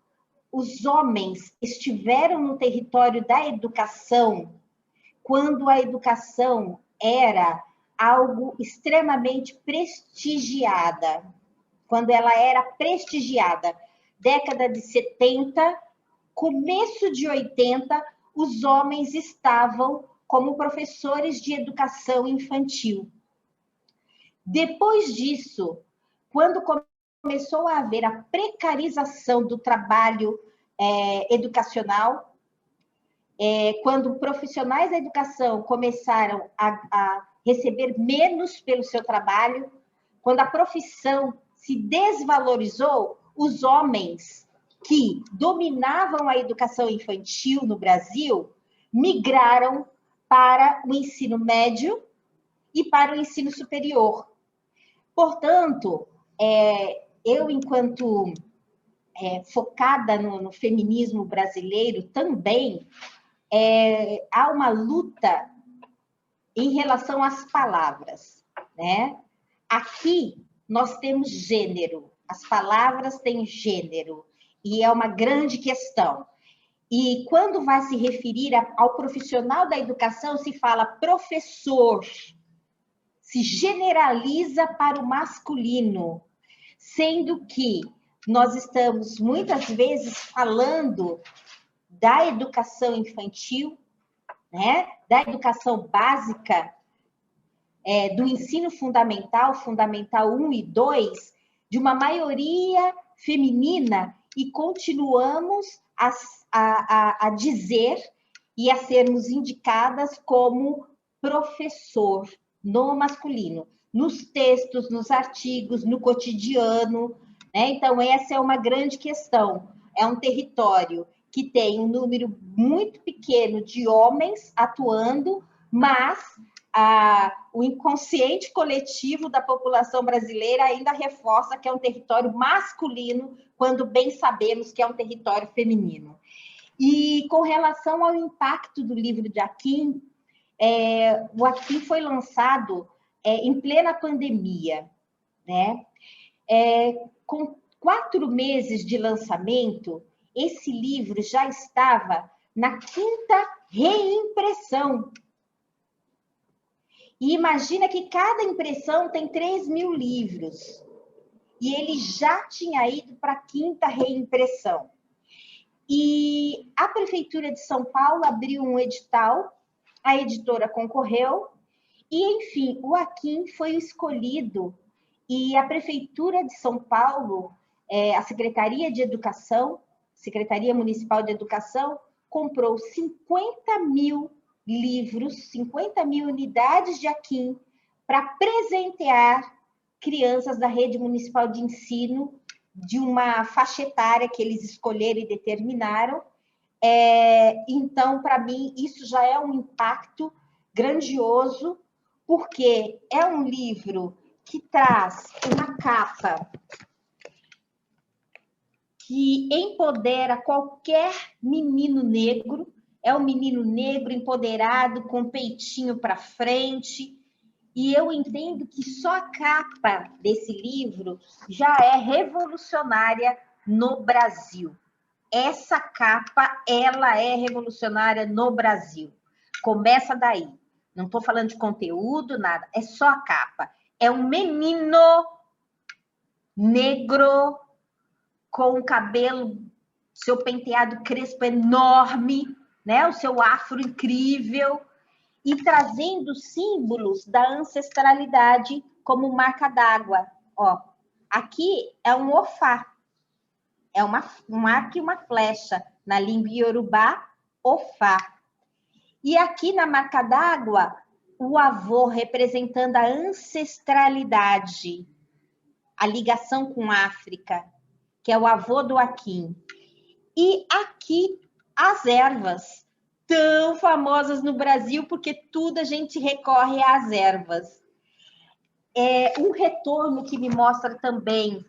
os homens estiveram no território da educação quando a educação era algo extremamente prestigiada, quando ela era prestigiada. Década de 70, começo de 80, os homens estavam como professores de educação infantil. Depois disso, quando começou a haver a precarização do trabalho educacional, quando profissionais da educação começaram a receber menos pelo seu trabalho, quando a profissão se desvalorizou, os homens que dominavam a educação infantil no Brasil migraram para o ensino médio e para o ensino superior. Portanto, eu, enquanto focada no feminismo brasileiro também, há uma luta em relação às palavras, né? Aqui nós temos gênero, as palavras têm gênero, e é uma grande questão. E quando vai se referir ao profissional da educação, se fala professor, se generaliza para o masculino, sendo que nós estamos muitas vezes falando da educação infantil, né? Da educação básica, do ensino fundamental, Fundamental 1 e 2, de uma maioria feminina, e continuamos a dizer e a sermos indicadas como professor no masculino, nos textos, nos artigos, no cotidiano, né? Então, essa é uma grande questão. É um território que tem um número muito pequeno de homens atuando, mas o inconsciente coletivo da população brasileira ainda reforça que é um território masculino, quando bem sabemos que é um território feminino. E com relação ao impacto do livro de Akin, o Akin foi lançado em plena pandemia, né? Com 4 meses de lançamento, esse livro já estava na 5ª reimpressão. E imagina que cada impressão tem 3.000 livros. E ele já tinha ido para a 5ª reimpressão. E a Prefeitura de São Paulo abriu um edital, a editora concorreu, e, enfim, o Akin foi escolhido, e a Prefeitura de São Paulo, a Secretaria de Educação, Secretaria Municipal de Educação, comprou 50.000 livros, 50.000 unidades de Akin, para presentear crianças da rede municipal de ensino, de uma faixa etária que eles escolheram e determinaram. Então, para mim, isso já é um impacto grandioso, porque é um livro que traz uma capa que empodera qualquer menino negro, é um menino negro empoderado, com peitinho para frente, e eu entendo que só a capa desse livro já é revolucionária no Brasil. Essa capa, ela é revolucionária no Brasil. Começa daí. Não estou falando de conteúdo, nada. É só a capa. É um menino negro com o cabelo, seu penteado crespo enorme, né? O seu afro incrível, e trazendo símbolos da ancestralidade como marca d'água. Ó, aqui é um ofá, é um arco e uma flecha, na língua iorubá, ofá. E aqui na marca d'água, o avô representando a ancestralidade, a ligação com a África, que é o avô do Akin. E aqui as ervas, tão famosas no Brasil, porque tudo a gente recorre às ervas. Um retorno que me mostra também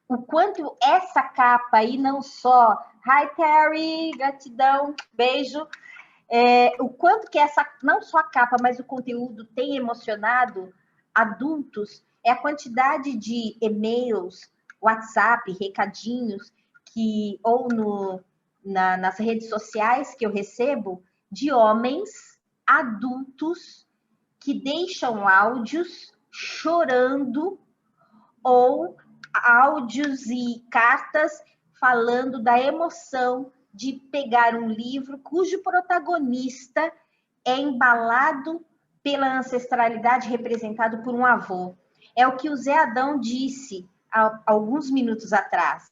o quanto essa capa, e não só... Hi, Terry, gratidão, beijo. O quanto que essa, não só a capa, mas o conteúdo tem emocionado adultos, é a quantidade de e-mails, WhatsApp, recadinhos, ou nas redes sociais que eu recebo, de homens adultos que deixam áudios chorando, ou áudios e cartas falando da emoção de pegar um livro cujo protagonista é embalado pela ancestralidade, representado por um avô. É o que o Zé Adão disse há alguns minutos atrás,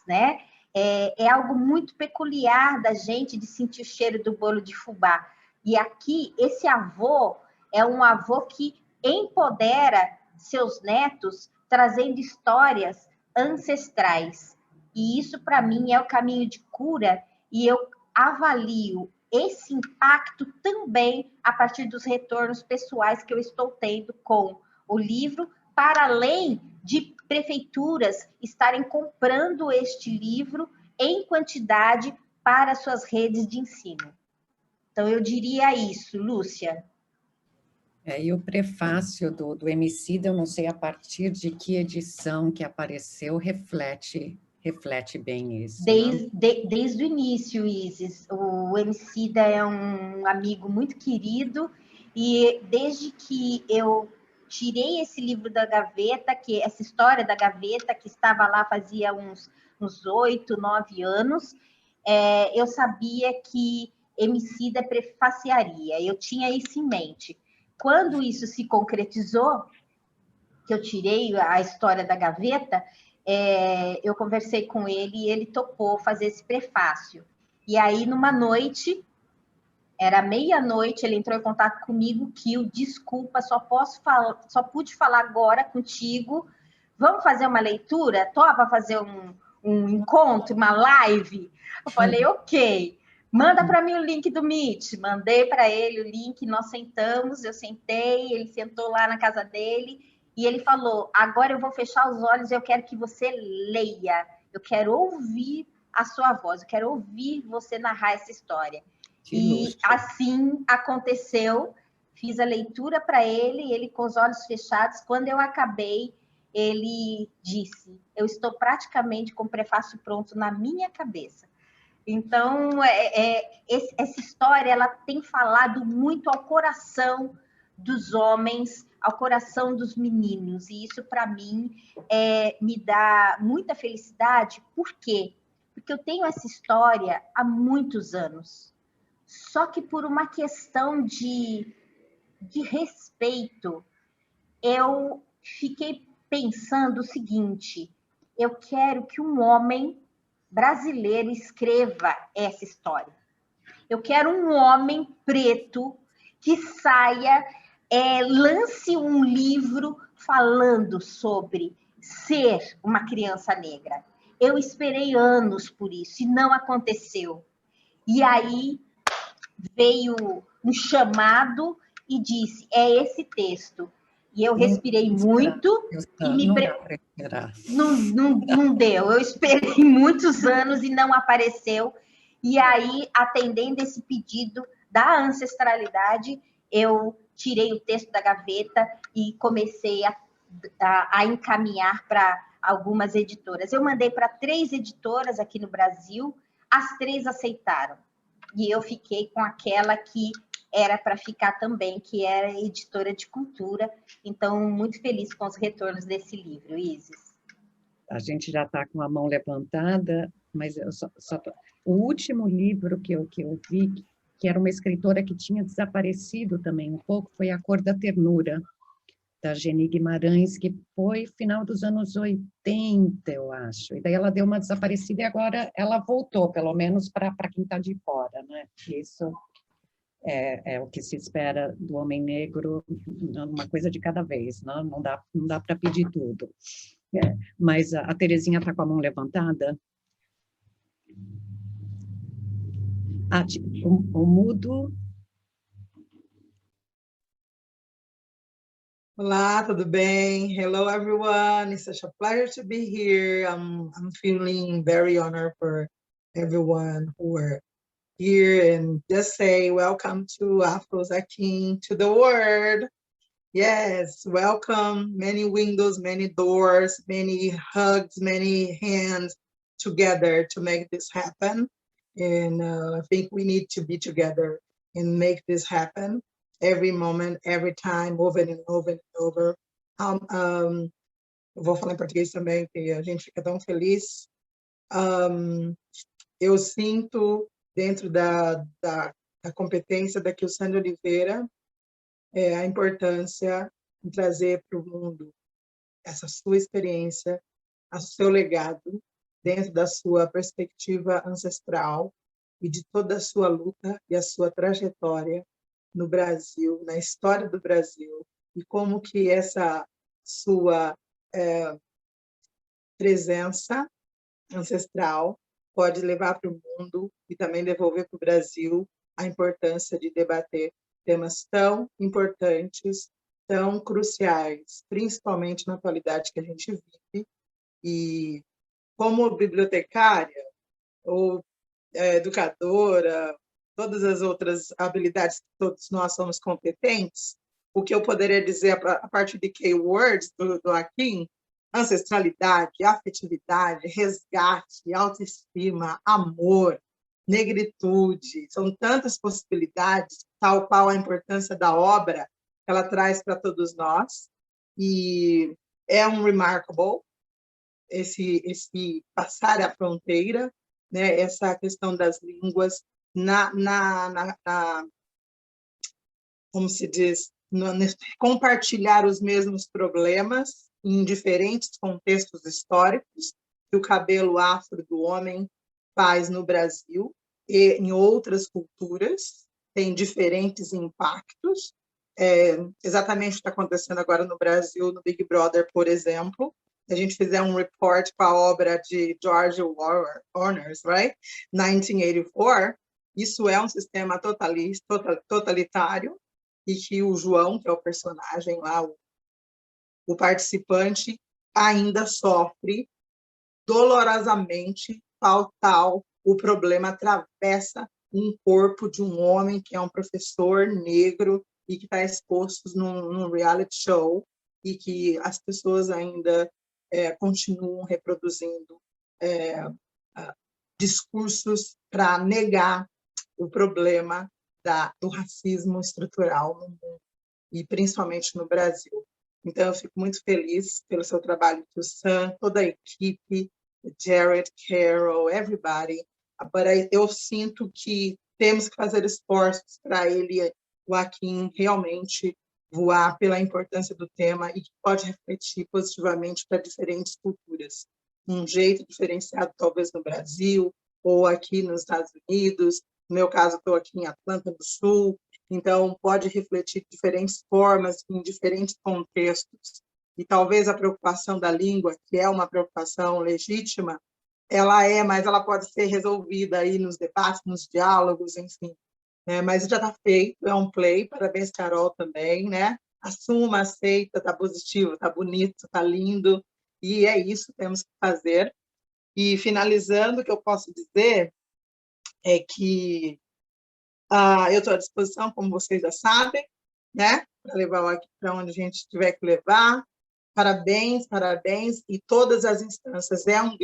né? É algo muito peculiar da gente de sentir o cheiro do bolo de fubá. E aqui, esse avô é um avô que empodera seus netos, trazendo histórias ancestrais. E isso, para mim, é o caminho de cura, e eu avalio esse impacto também a partir dos retornos pessoais que eu estou tendo com o livro, para além de prefeituras estarem comprando este livro em quantidade para suas redes de ensino. Então, eu diria isso, Lúcia. E o prefácio do Emicida, eu não sei a partir de que edição que apareceu, reflete bem isso. Desde o início, Isis. O Emicida é um amigo muito querido, e desde que eu tirei esse livro da gaveta, essa história da gaveta, que estava lá fazia uns 8, 9 anos, eu sabia que Emicida prefaciaria, eu tinha isso em mente. Quando isso se concretizou, que eu tirei a história da gaveta, eu conversei com ele e ele topou fazer esse prefácio. E aí, numa noite, era meia-noite, ele entrou em contato comigo, Kio, desculpa, só pude falar agora contigo, vamos fazer uma leitura? Topa fazer um encontro, uma live? Eu falei, ok. Manda para mim o link do Meet. Mandei para ele o link, nós sentamos, eu sentei, ele sentou lá na casa dele e ele falou, agora eu vou fechar os olhos e eu quero que você leia. Eu quero ouvir a sua voz, eu quero ouvir você narrar essa história. E assim aconteceu. Fiz a leitura para ele, ele com os olhos fechados. Quando eu acabei, ele disse, eu estou praticamente com o prefácio pronto na minha cabeça. Então, essa história ela tem falado muito ao coração dos homens, ao coração dos meninos. E isso, para mim, me dá muita felicidade. Por quê? Porque eu tenho essa história há muitos anos. Só que por uma questão de respeito, eu fiquei pensando o seguinte, eu quero que um homem brasileiro escreva essa história. Eu quero um homem preto que saia, lance um livro falando sobre ser uma criança negra. Eu esperei anos por isso e não aconteceu. E aí veio um chamado e disse, é esse texto. E eu respirei muito e me não deu. Eu esperei muitos anos e não apareceu. E aí, atendendo esse pedido da ancestralidade, eu tirei o texto da gaveta e comecei a encaminhar para algumas editoras. Eu mandei para 3 editoras aqui no Brasil, as 3 aceitaram. E eu fiquei com aquela que era para ficar também, que era editora de cultura. Então, muito feliz com os retornos desse livro, Isis. A gente já está com a mão levantada, mas eu o último livro que eu vi, que era uma escritora que tinha desaparecido também um pouco, foi A Cor da Ternura, da Geni Guimarães, que foi final dos anos 80, eu acho. E daí ela deu uma desaparecida e agora ela voltou, pelo menos para quem está de fora, né? Isso é o que se espera do homem negro, uma coisa de cada vez, não dá para pedir tudo. Mas a Terezinha está com a mão levantada. O mudo. Olá, tudo bem? Hello, everyone. It's such a pleasure to be here. I'm feeling very honored for everyone who are here, and just say welcome to Afros Akin, to the world. Yes, welcome. Many windows, many doors, many hugs, many hands together to make this happen. And I think we need to be together and make this happen every moment, every time, over and over and over. Eu vou falar em português também, que a gente fica tão feliz. Eu sinto, dentro da competência da Kilsane Oliveira, a importância de trazer para o mundo essa sua experiência, o seu legado, dentro da sua perspectiva ancestral e de toda a sua luta e a sua trajetória no Brasil, na história do Brasil, e como que essa sua presença ancestral pode levar para o mundo e também devolver para o Brasil a importância de debater temas tão importantes, tão cruciais, principalmente na atualidade que a gente vive. E como bibliotecária ou educadora, todas as outras habilidades que todos nós somos competentes, o que eu poderia dizer a partir de keywords do Akin: ancestralidade, afetividade, resgate, autoestima, amor, negritude. São tantas possibilidades, tal qual a importância da obra que ela traz para todos nós. E é um remarkable esse passar a fronteira, né? Essa questão das línguas, como se diz, compartilhar os mesmos problemas em diferentes contextos históricos que o cabelo afro do homem faz no Brasil e em outras culturas, tem diferentes impactos. Exatamente o que está acontecendo agora no Brasil, no Big Brother, por exemplo, a gente fizer um report com a obra de George Orwell, right? 1984, isso é um sistema totalitário, e que o João, que é o personagem lá, o participante, ainda sofre dolorosamente, tal, o problema atravessa um corpo de um homem que é um professor negro e que está exposto num reality show, e que as pessoas ainda continuam reproduzindo discursos para negar o problema do racismo estrutural no mundo, e principalmente no Brasil. Então, eu fico muito feliz pelo seu trabalho, Sam, toda a equipe, Jared, Carol, everybody. Eu sinto que temos que fazer esforços para ele, Joaquim, realmente voar pela importância do tema e que pode refletir positivamente para diferentes culturas. Um jeito diferenciado, talvez, no Brasil ou aqui nos Estados Unidos. No meu caso, estou aqui em Atlanta do Sul, então pode refletir de diferentes formas, em diferentes contextos. E talvez a preocupação da língua, que é uma preocupação legítima, mas ela pode ser resolvida aí nos debates, nos diálogos, enfim. Mas já está feito, é um play, parabéns, Carol, também, né? Assuma, aceita, está positivo, está bonito, está lindo, e é isso que temos que fazer. E, finalizando, o que eu posso dizer é que eu estou à disposição, como vocês já sabem, né? Para levar aqui para onde a gente tiver que levar. Parabéns, parabéns, e todas as instâncias. É um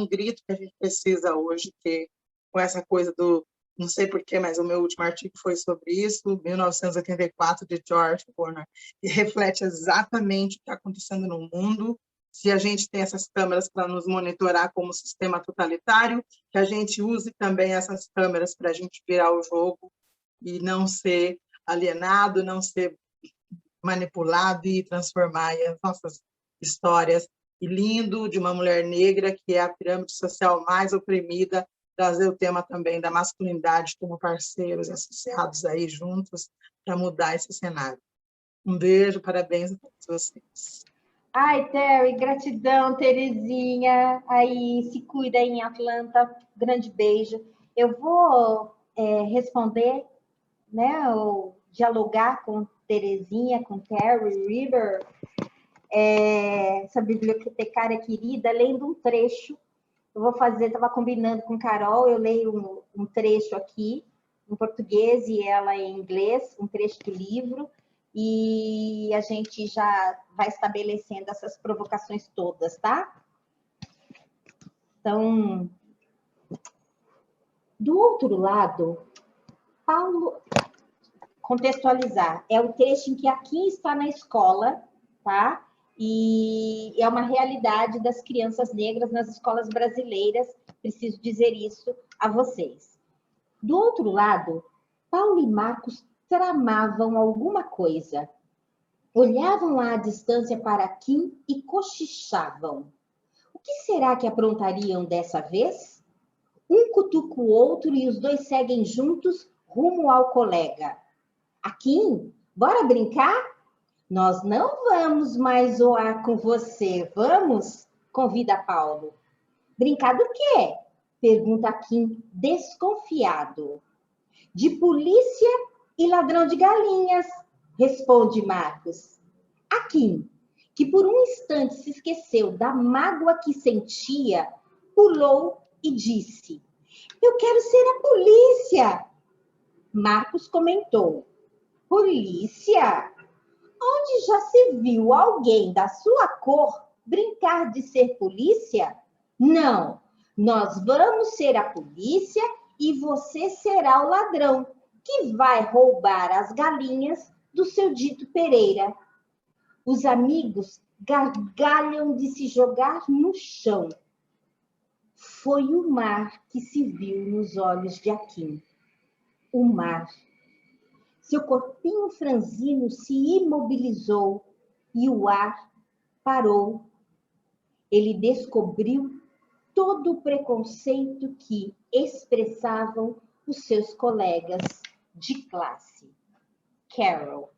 grito que a gente precisa hoje, que com essa coisa do, não sei porquê, mas o meu último artigo foi sobre isso, 1984, de George Orwell, e reflete exatamente o que está acontecendo no mundo. Se a gente tem essas câmeras para nos monitorar como sistema totalitário, que a gente use também essas câmeras para a gente virar o jogo e não ser alienado, não ser manipulado e transformar as nossas histórias. E lindo, de uma mulher negra, que é a pirâmide social mais oprimida, trazer o tema também da masculinidade como parceiros associados aí juntos para mudar esse cenário. Um beijo, parabéns a todos vocês. Ai, Terry, gratidão, Terezinha. Aí, se cuida em Atlanta. Grande beijo. Eu vou responder, né, ou dialogar com Terezinha, com Terry River, essa bibliotecária querida, lendo um trecho. Eu vou fazer, estava combinando com Carol, eu leio um trecho aqui, em português, e ela em inglês, um trecho do livro, e a gente já vai estabelecendo essas provocações todas, tá? Então, do outro lado, Paulo, contextualizar, é o trecho em que aqui está na escola, tá? E é uma realidade das crianças negras nas escolas brasileiras, preciso dizer isso a vocês. Do outro lado, Paulo e Marcos tramavam alguma coisa. Olhavam à distância para Kim e cochichavam. O que será que aprontariam dessa vez? Um cutuca o outro e os dois seguem juntos rumo ao colega. Kim, bora brincar? Nós não vamos mais zoar com você, vamos? Convida Paulo. Brincar do quê? Pergunta Kim, desconfiado. De polícia e ladrão de galinhas, responde Marcos. Kim, que por um instante se esqueceu da mágoa que sentia, pulou e disse: Eu quero ser a polícia. Marcos comentou: Polícia? Onde já se viu alguém da sua cor brincar de ser polícia? Não, nós vamos ser a polícia e você será o ladrão que vai roubar as galinhas do seu dito Pereira. Os amigos gargalham de se jogar no chão. Foi o mar que se viu nos olhos de Kim. O mar. Seu corpinho franzino se imobilizou e o ar parou. Ele descobriu todo o preconceito que expressavam os seus colegas de classe. Carol.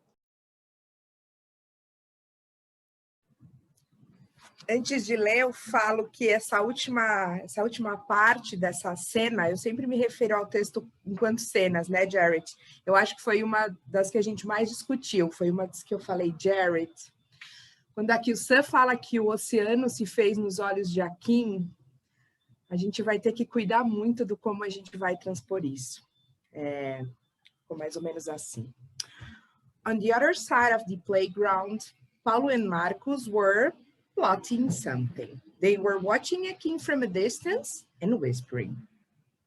Antes de ler, eu falo que essa última parte dessa cena, eu sempre me refiro ao texto enquanto cenas, né, Jared? Eu acho que foi uma das que a gente mais discutiu, foi uma das que eu falei, Jared. Quando aqui o Sam fala que o oceano se fez nos olhos de Akin, a gente vai ter que cuidar muito do como a gente vai transpor isso. Ficou mais ou menos assim. On the other side of the playground, Paulo and Marcos were plotting something. They were watching Akin from a distance and whispering.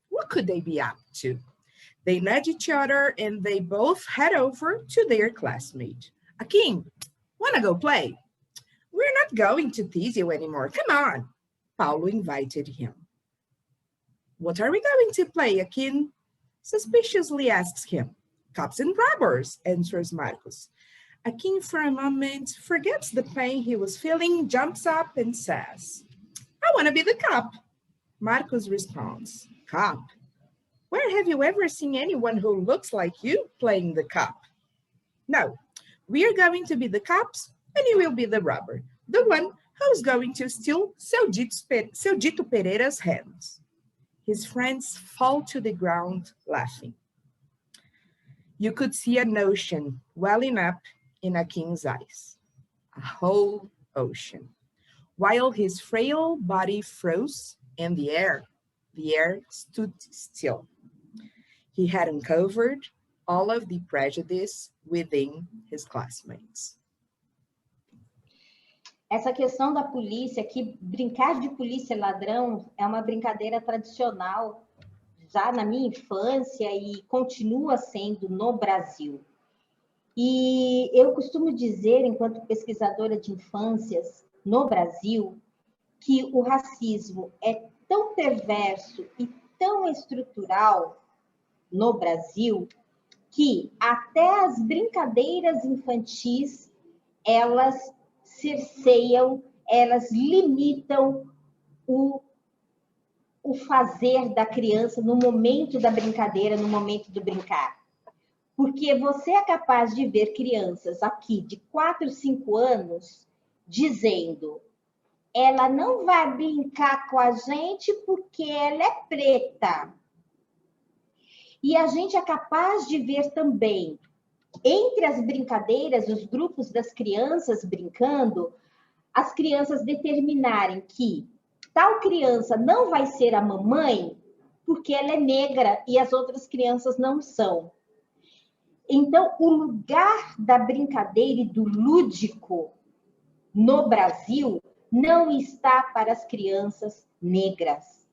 What could they be up to? They nudged each other and they both head over to their classmate. Akin, wanna go play? We're not going to tease you anymore. Come on. Paulo invited him. What are we going to play, Akin? Suspiciously asks him. Cops and robbers, answers Marcos. Akin, for a moment, forgets the pain he was feeling, jumps up and says, I want to be the cop. Marcos responds, cop? Where have you ever seen anyone who looks like you playing the cop? No, we are going to be the cops and you will be the robber, the one who's going to steal Seu Dito Pereira's hands. His friends fall to the ground laughing. You could see an ocean welling up in Akin's eyes, a whole ocean, while his frail body froze and the air stood still. He had uncovered all of the prejudice within his classmates. Essa questão da polícia, que brincar de polícia e ladrão é uma brincadeira tradicional já na minha infância e continua sendo no Brasil. E eu costumo dizer, enquanto pesquisadora de infâncias no Brasil, que o racismo é tão perverso e tão estrutural no Brasil que até as brincadeiras infantis, elas cerceiam, elas limitam o fazer da criança no momento da brincadeira, no momento do brincar. Porque você é capaz de ver crianças aqui de 4, 5 anos dizendo ela não vai brincar com a gente porque ela é preta. E a gente é capaz de ver também, entre as brincadeiras, os grupos das crianças brincando, as crianças determinarem que tal criança não vai ser a mamãe porque ela é negra e as outras crianças não são. Então, o lugar da brincadeira e do lúdico no Brasil não está para as crianças negras,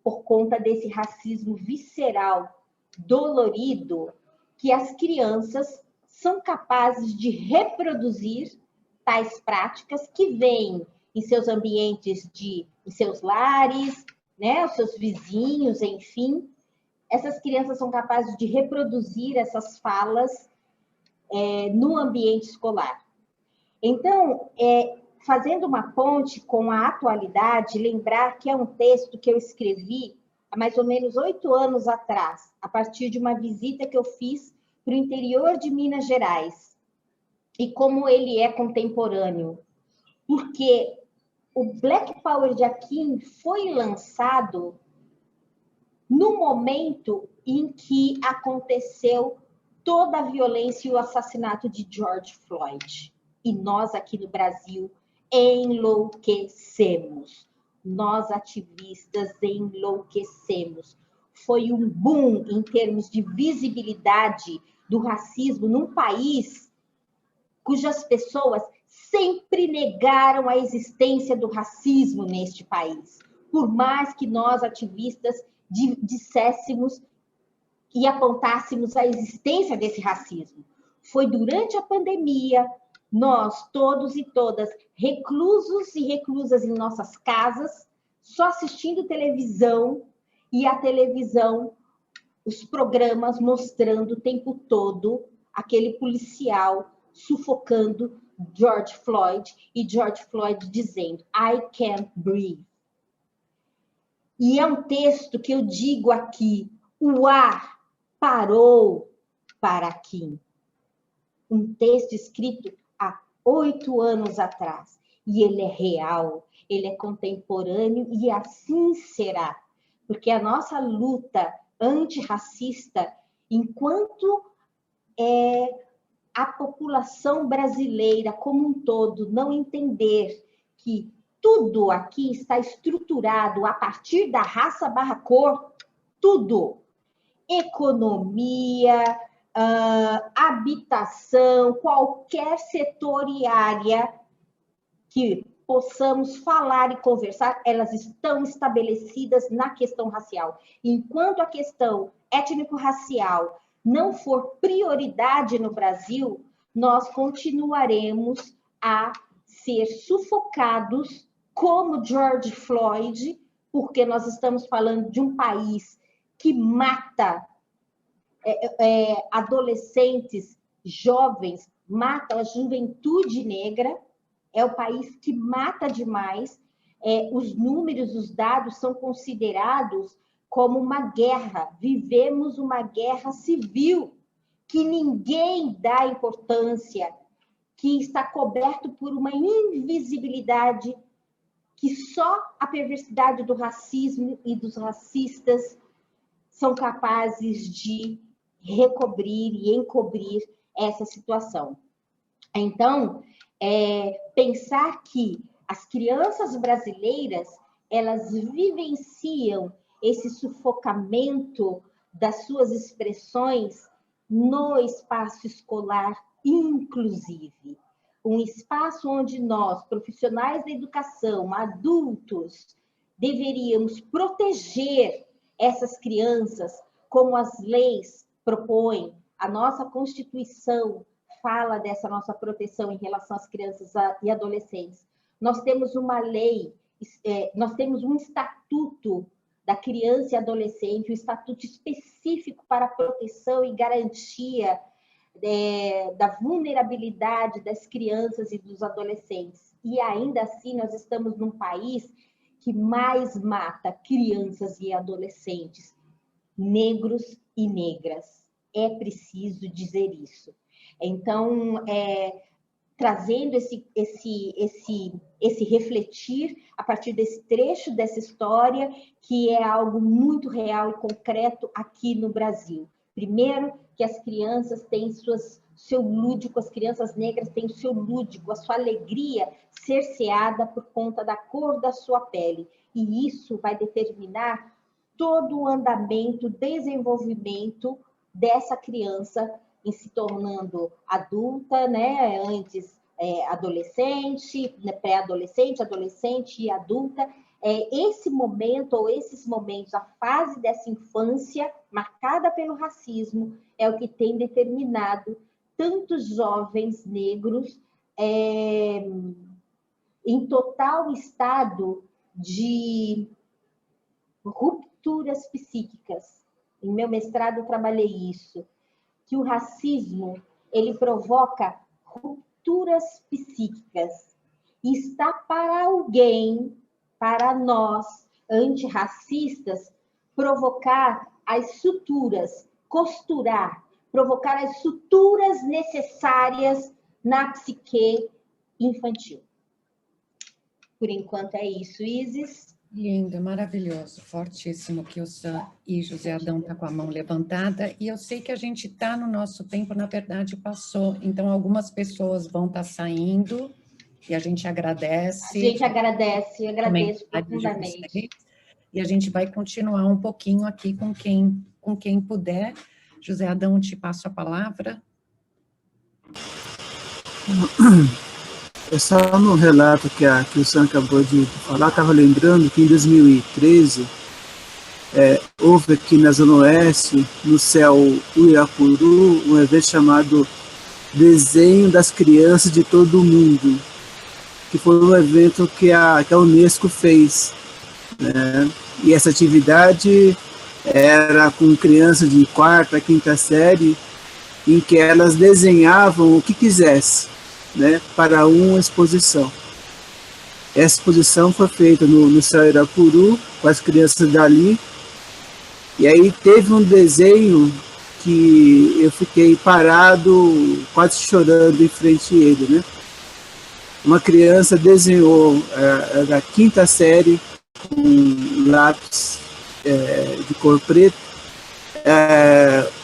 por conta desse racismo visceral, dolorido, que as crianças são capazes de reproduzir tais práticas que vêm em seus ambientes, em seus lares, né, os seus vizinhos, enfim. Essas crianças são capazes de reproduzir essas falas no ambiente escolar. Então, fazendo uma ponte com a atualidade, lembrar que é um texto que eu escrevi há mais ou menos 8 anos atrás, a partir de uma visita que eu fiz para o interior de Minas Gerais, e como ele é contemporâneo. Porque o Black Power de Akin foi lançado no momento em que aconteceu toda a violência e o assassinato de George Floyd. E nós aqui no Brasil enlouquecemos. Nós ativistas enlouquecemos. Foi um boom em termos de visibilidade do racismo num país cujas pessoas sempre negaram a existência do racismo neste país. Por mais que nós, ativistas, disséssemos e apontássemos a existência desse racismo. Foi durante a pandemia, nós, todos e todas, reclusos e reclusas em nossas casas, só assistindo televisão, e a televisão, os programas mostrando o tempo todo aquele policial sufocando George Floyd, e George Floyd dizendo, I can't breathe. E é um texto que eu digo aqui, o ar parou para Akin. Um texto escrito há 8 anos atrás. e ele é real, ele é contemporâneo e assim será. Porque a nossa luta antirracista, enquanto a população brasileira como um todo não entender que tudo aqui está estruturado a partir da raça/cor, tudo, economia, habitação, qualquer setor e área que possamos falar e conversar, elas estão estabelecidas na questão racial. Enquanto a questão étnico-racial não for prioridade no Brasil, nós continuaremos a ser sufocados como George Floyd, porque nós estamos falando de um país que mata adolescentes, jovens, mata a juventude negra, é o país que mata demais, os números, os dados são considerados como uma guerra, vivemos uma guerra civil, que ninguém dá importância, que está coberto por uma invisibilidade, que só a perversidade do racismo e dos racistas são capazes de recobrir e encobrir essa situação. Então, pensar que as crianças brasileiras, elas vivenciam esse sufocamento das suas expressões no espaço escolar, inclusive. Um espaço onde nós, profissionais da educação, adultos, deveríamos proteger essas crianças, como as leis propõem, a nossa Constituição fala dessa nossa proteção em relação às crianças e adolescentes. Nós temos uma lei, nós temos um estatuto da criança e adolescente, um estatuto específico para a proteção e garantia da vulnerabilidade das crianças e dos adolescentes. E ainda assim, nós estamos num país que mais mata crianças e adolescentes, negros e negras. É preciso dizer isso. Então, trazendo esse refletir a partir desse trecho dessa história, que é algo muito real e concreto aqui no Brasil. Primeiro, que as crianças têm seu lúdico, as crianças negras têm o seu lúdico, a sua alegria cerceada por conta da cor da sua pele. E isso vai determinar todo o andamento, desenvolvimento dessa criança em se tornando adulta, né? Antes adolescente, pré-adolescente, adolescente e adulta. Esse momento, ou esses momentos, a fase dessa infância marcada pelo racismo, é o que tem determinado tantos jovens negros em total estado de rupturas psíquicas. Em meu mestrado eu trabalhei isso, que o racismo, ele provoca rupturas psíquicas. E está para alguém, para nós, antirracistas, provocar as suturas, costurar, provocar as suturas necessárias na psique infantil. Por enquanto é isso, Isis. Lindo, maravilhoso, fortíssimo que o Sam e José Adão estão com a mão levantada, e eu sei que a gente está no nosso tempo, na verdade passou, então algumas pessoas vão estar saindo, e a gente agradece. A gente agradece, eu agradeço profundamente. E a gente vai continuar um pouquinho aqui com quem puder. José Adão, te passo a palavra. Só no relato que o Sam acabou de falar, estava lembrando que em 2013 houve aqui na Zona Oeste, no céu Uirapuru, um evento chamado Desenho das Crianças de Todo o Mundo, que foi um evento que a Unesco fez, né? E essa atividade era com crianças de 4ª, 5ª série, em que elas desenhavam o que quisessem, né, para uma exposição. Essa exposição foi feita no céu Irapuru, com as crianças dali, e aí teve um desenho que eu fiquei parado, quase chorando em frente a ele, né? uma criança desenhou da quinta série com lápis de cor preta,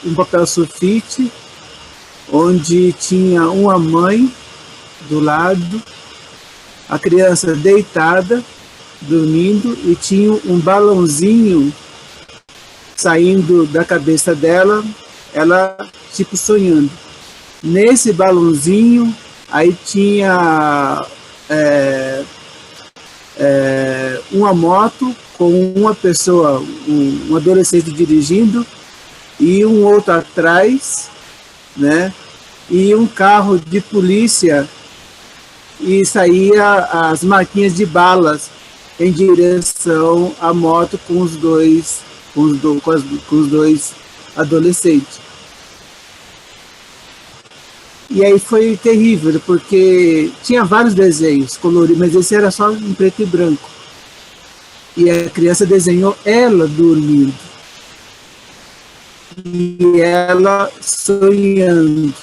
um papel sulfite, onde tinha uma mãe do lado, a criança deitada, dormindo, e tinha um balãozinho saindo da cabeça dela, ela tipo sonhando. Nesse balãozinho, aí tinha uma moto com uma pessoa, um adolescente dirigindo, e um outro atrás, né? E um carro de polícia, e saía as marquinhas de balas em direção à moto com os dois adolescentes. E aí foi terrível, porque tinha vários desenhos coloridos, mas esse era só em preto e branco. E a criança desenhou ela dormindo. E ela sonhando,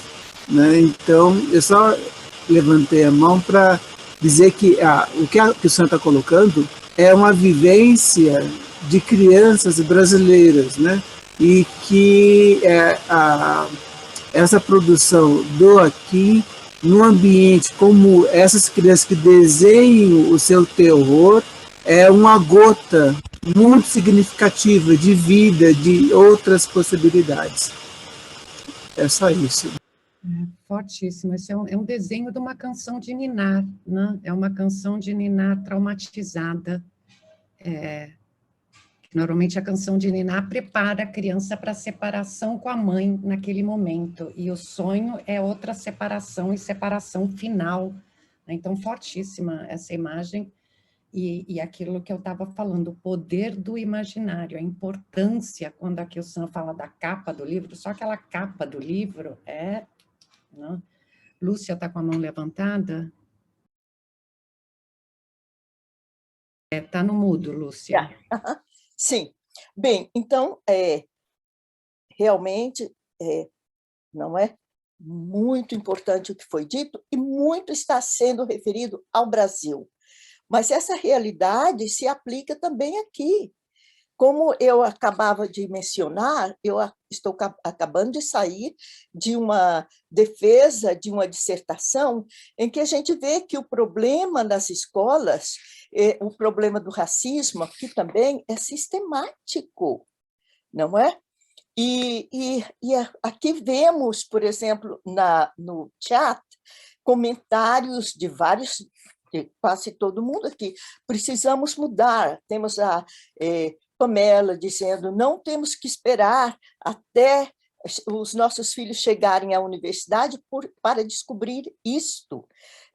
né? Então, eu só levantei a mão para dizer que o que o senhor está colocando é uma vivência de crianças brasileiras, né? E que essa produção do aqui, num ambiente como essas crianças que desenham o seu terror, é uma gota muito significativa de vida, de outras possibilidades. É só isso. Fortíssimo. Esse é um desenho de uma canção de ninar, né? É uma canção de ninar traumatizada. Normalmente a canção de ninar prepara a criança para a separação com a mãe naquele momento, e o sonho é outra separação, e separação final, né? Então, fortíssima essa imagem, e aquilo que eu estava falando, o poder do imaginário, a importância, quando aqui o Sam fala da capa do livro, só aquela capa do livro né? Lúcia está com a mão levantada? Está no mudo, Lúcia. Sim. Bem, então, realmente, não é muito importante o que foi dito, e muito está sendo referido ao Brasil. Mas essa realidade se aplica também aqui. Como eu acabava de mencionar, eu estou acabando de sair de uma defesa de uma dissertação em que a gente vê que o problema nas escolas, o problema do racismo aqui também é sistemático, não é? E aqui vemos, por exemplo, no chat, comentários de vários, quase todo mundo aqui, precisamos mudar. Temos a Pamela dizendo, não temos que esperar até os nossos filhos chegarem à universidade para descobrir isto.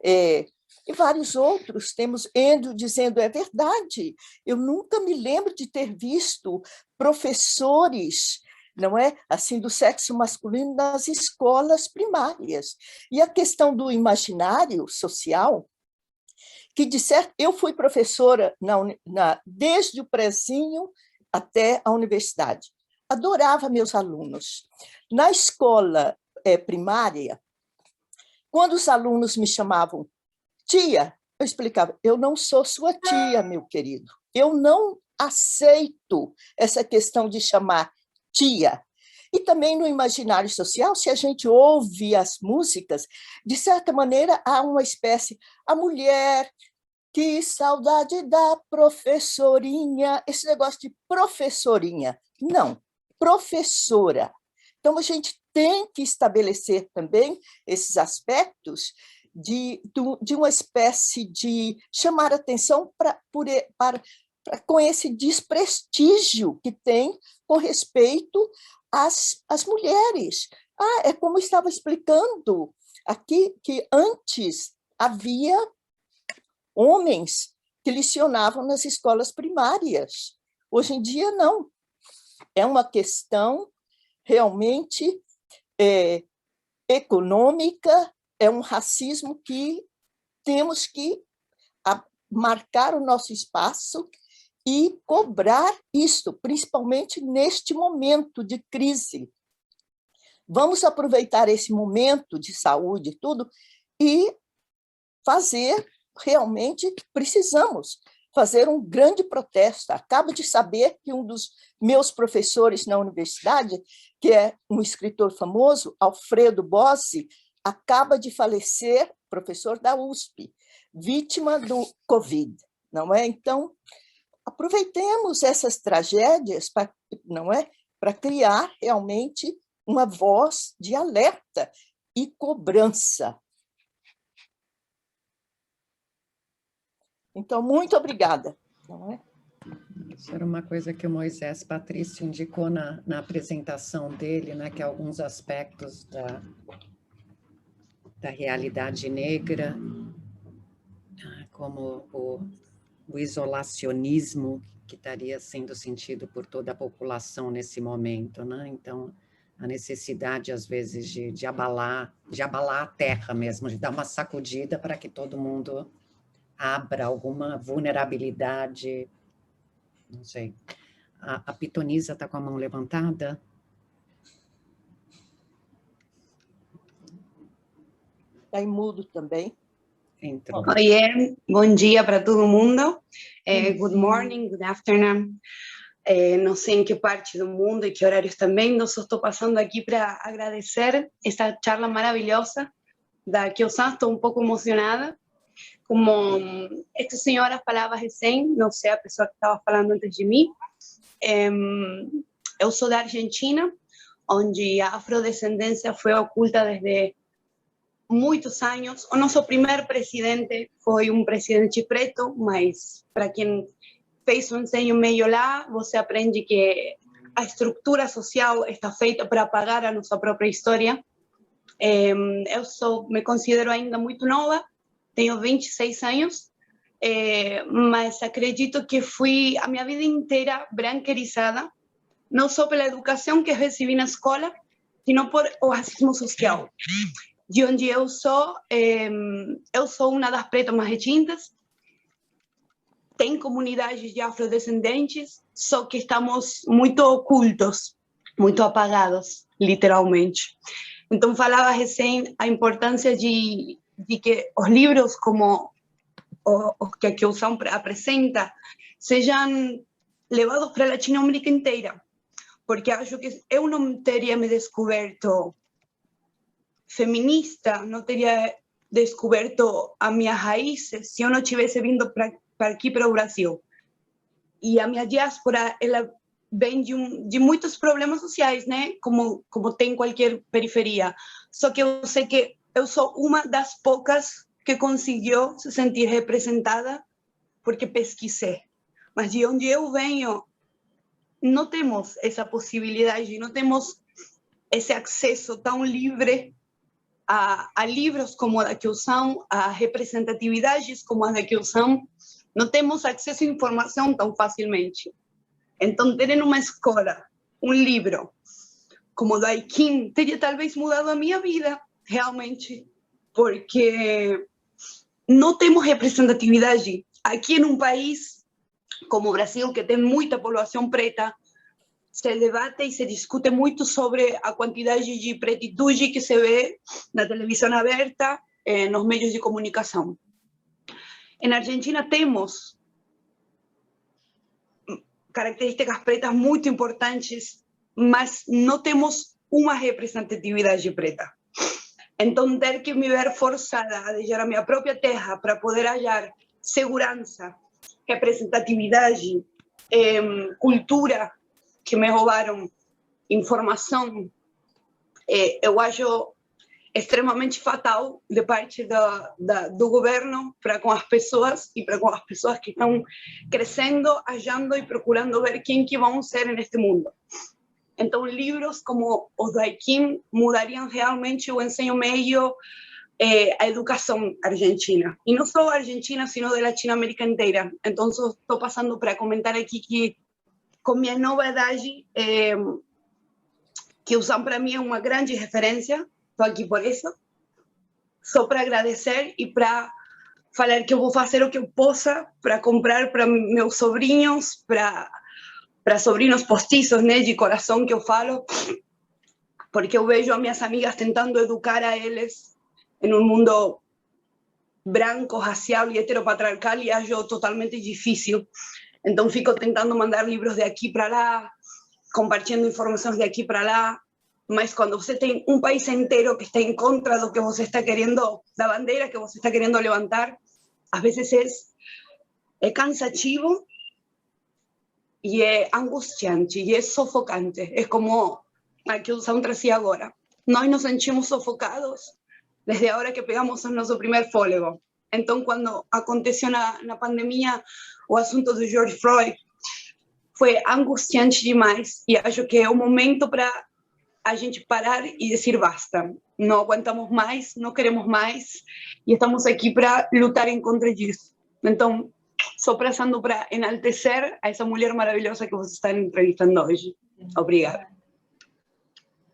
E vários outros, temos Andrew dizendo, é verdade, eu nunca me lembro de ter visto professores, não é, assim, do sexo masculino nas escolas primárias. E a questão do imaginário social, que, de certo, eu fui professora desde o prezinho até a universidade. Adorava meus alunos. Na escola primária, quando os alunos me chamavam tia, eu explicava, eu não sou sua tia, meu querido. Eu não aceito essa questão de chamar tia. E também no imaginário social, se a gente ouve as músicas, de certa maneira, há uma espécie, a mulher, que saudade da professorinha, esse negócio de professorinha, não, professora. Então, a gente tem que estabelecer também esses aspectos de uma espécie de chamar atenção com esse desprestígio que tem com respeito às mulheres. É como eu estava explicando aqui, que antes havia homens que lecionavam nas escolas primárias. Hoje em dia, não. É uma questão realmente econômica, é um racismo que temos que marcar o nosso espaço e cobrar isto, principalmente neste momento de crise. Vamos aproveitar esse momento de saúde e tudo, e fazer, realmente precisamos fazer um grande protesto. Acabo de saber que um dos meus professores na universidade, que é um escritor famoso, Alfredo Bossi, acaba de falecer, professor da USP, vítima do Covid, não é? Então, aproveitemos essas tragédias para, não é, para criar realmente uma voz de alerta e cobrança. Então, muito obrigada. Não é? Isso era uma coisa que o Moisés Patrício indicou na apresentação dele, né, que alguns aspectos da realidade negra, como o isolacionismo que estaria sendo sentido por toda a população nesse momento, né? Então, a necessidade, às vezes, de abalar a terra mesmo, de dar uma sacudida para que todo mundo abra alguma vulnerabilidade, não sei. A Pitonisa está com a mão levantada? Está em mudo também. Entrou. Oiê, bom dia para todo mundo. Good morning, good afternoon. Não sei em que parte do mundo e que horários também, eu só estou passando aqui para agradecer esta charla maravilhosa da Kyo-san, estou um pouco emocionada. Como esta senhora falava recém, não sei a pessoa que estava falando antes de mim, eu sou da Argentina, onde a afrodescendência foi oculta desde muitos anos. O nosso primeiro presidente foi um presidente preto, mas para quem fez um ensino médio lá, você aprende que a estrutura social está feita para apagar a nossa própria história. Eu me considero ainda muito nova, tenho 26 anos, mas acredito que fui a minha vida inteira branquerizada, não só pela educação que recebi na escola, sino por o racismo social. De onde eu sou uma das pretas mais retintas, tem comunidades de afrodescendentes, só que estamos muito ocultos, muito apagados, literalmente. Então, falava recém a importância de que os livros como os que a Kyo-san apresenta sejam levados para a Latinoamérica inteira, porque acho que eu não teria me descoberto feminista, não teria descoberto as minhas raízes se eu não tivesse vindo para aqui, para o Brasil. E a minha diáspora, ela vem de muitos problemas sociais, né? Como tem qualquer periferia. Só que eu sei que eu sou uma das poucas que conseguiu se sentir representada porque pesquisei. Mas de onde eu venho, não temos essa possibilidade, não temos esse acesso tão livre a livros como a da Kyo-san, a representatividades como a da Kyo-san, não temos acesso à informação tão facilmente. Então, ter em uma escola um livro como o do Aikin teria talvez mudado a minha vida, realmente, porque não temos representatividade. Aqui em um país como o Brasil, que tem muita população preta, se debate e se discute muito sobre a quantidade de pretitude que se vê na televisão aberta, nos meios de comunicação. Na Argentina temos características pretas muito importantes, mas não temos uma representatividade preta. Então, ter que me ver forçada a deixar a minha própria terra para poder hallar segurança, representatividade, cultura, que me roubaram informação, eu acho extremamente fatal de parte do governo para com as pessoas e para com as pessoas que estão crescendo, achando e procurando ver quem que vão ser neste mundo. Então, livros como os do Aikin mudariam realmente o ensino médio, a educação argentina. E não só argentina, sino de Latinoamérica inteira. Então, estou passando para comentar aqui que, com minha nova idade, Kyo-san para mim é uma grande referência. Estou aqui por isso. Só para agradecer e para falar que eu vou fazer o que eu possa para comprar para meus sobrinhos, para sobrinhos postiços, né, de coração que eu falo, porque eu vejo as minhas amigas tentando educar a eles em um mundo branco, racial y heteropatriarcal y hallo totalmente difícil. Então fico tentando mandar livros de aqui para lá, compartilhando informações de aqui para lá, mas quando você tem um país inteiro que está em contra do que você está querendo, da bandeira que você está querendo levantar, às vezes é cansativo e é angustiante e é sufocante. É como aquilo que o Sam trazia agora. Nós nos sentimos sufocados desde a hora que pegamos o nosso primeiro fôlego. Então, quando aconteceu na pandemia o assunto do George Floyd, foi angustiante demais e acho que é o momento para a gente parar e dizer basta. Não aguentamos mais, não queremos mais e estamos aqui para lutar em contra disso. Então, só passando para enaltecer a essa mulher maravilhosa que vocês estão entrevistando hoje. Obrigada.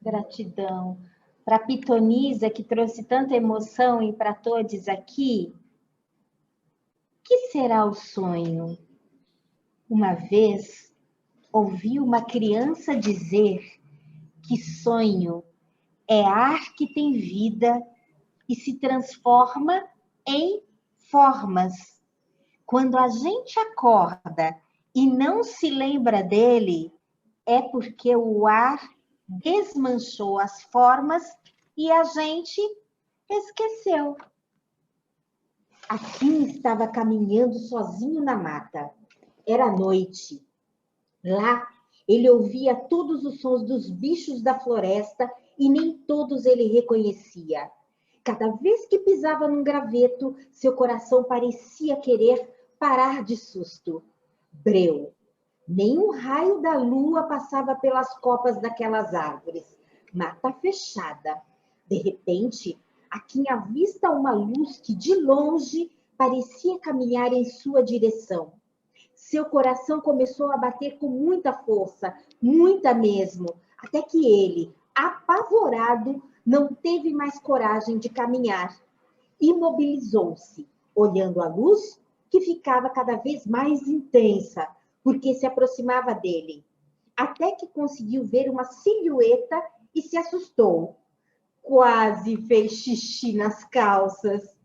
Gratidão. Para a Pitonisa, que trouxe tanta emoção e para todos aqui, o que será o sonho? Uma vez, ouvi uma criança dizer que sonho é ar que tem vida e se transforma em formas. Quando a gente acorda e não se lembra dele, é porque o ar desmanchou as formas e a gente esqueceu. Akin estava caminhando sozinho na mata. Era noite. Lá, ele ouvia todos os sons dos bichos da floresta e nem todos ele reconhecia. Cada vez que pisava num graveto, seu coração parecia querer parar de susto. Breu. Nenhum raio da lua passava pelas copas daquelas árvores. Mata fechada. De repente, Akin avista uma luz que, de longe, parecia caminhar em sua direção. Seu coração começou a bater com muita força, muita mesmo, até que ele, apavorado, não teve mais coragem de caminhar. Imobilizou-se, olhando a luz que ficava cada vez mais intensa, porque se aproximava dele, até que conseguiu ver uma silhueta e se assustou. Quase fez xixi nas calças.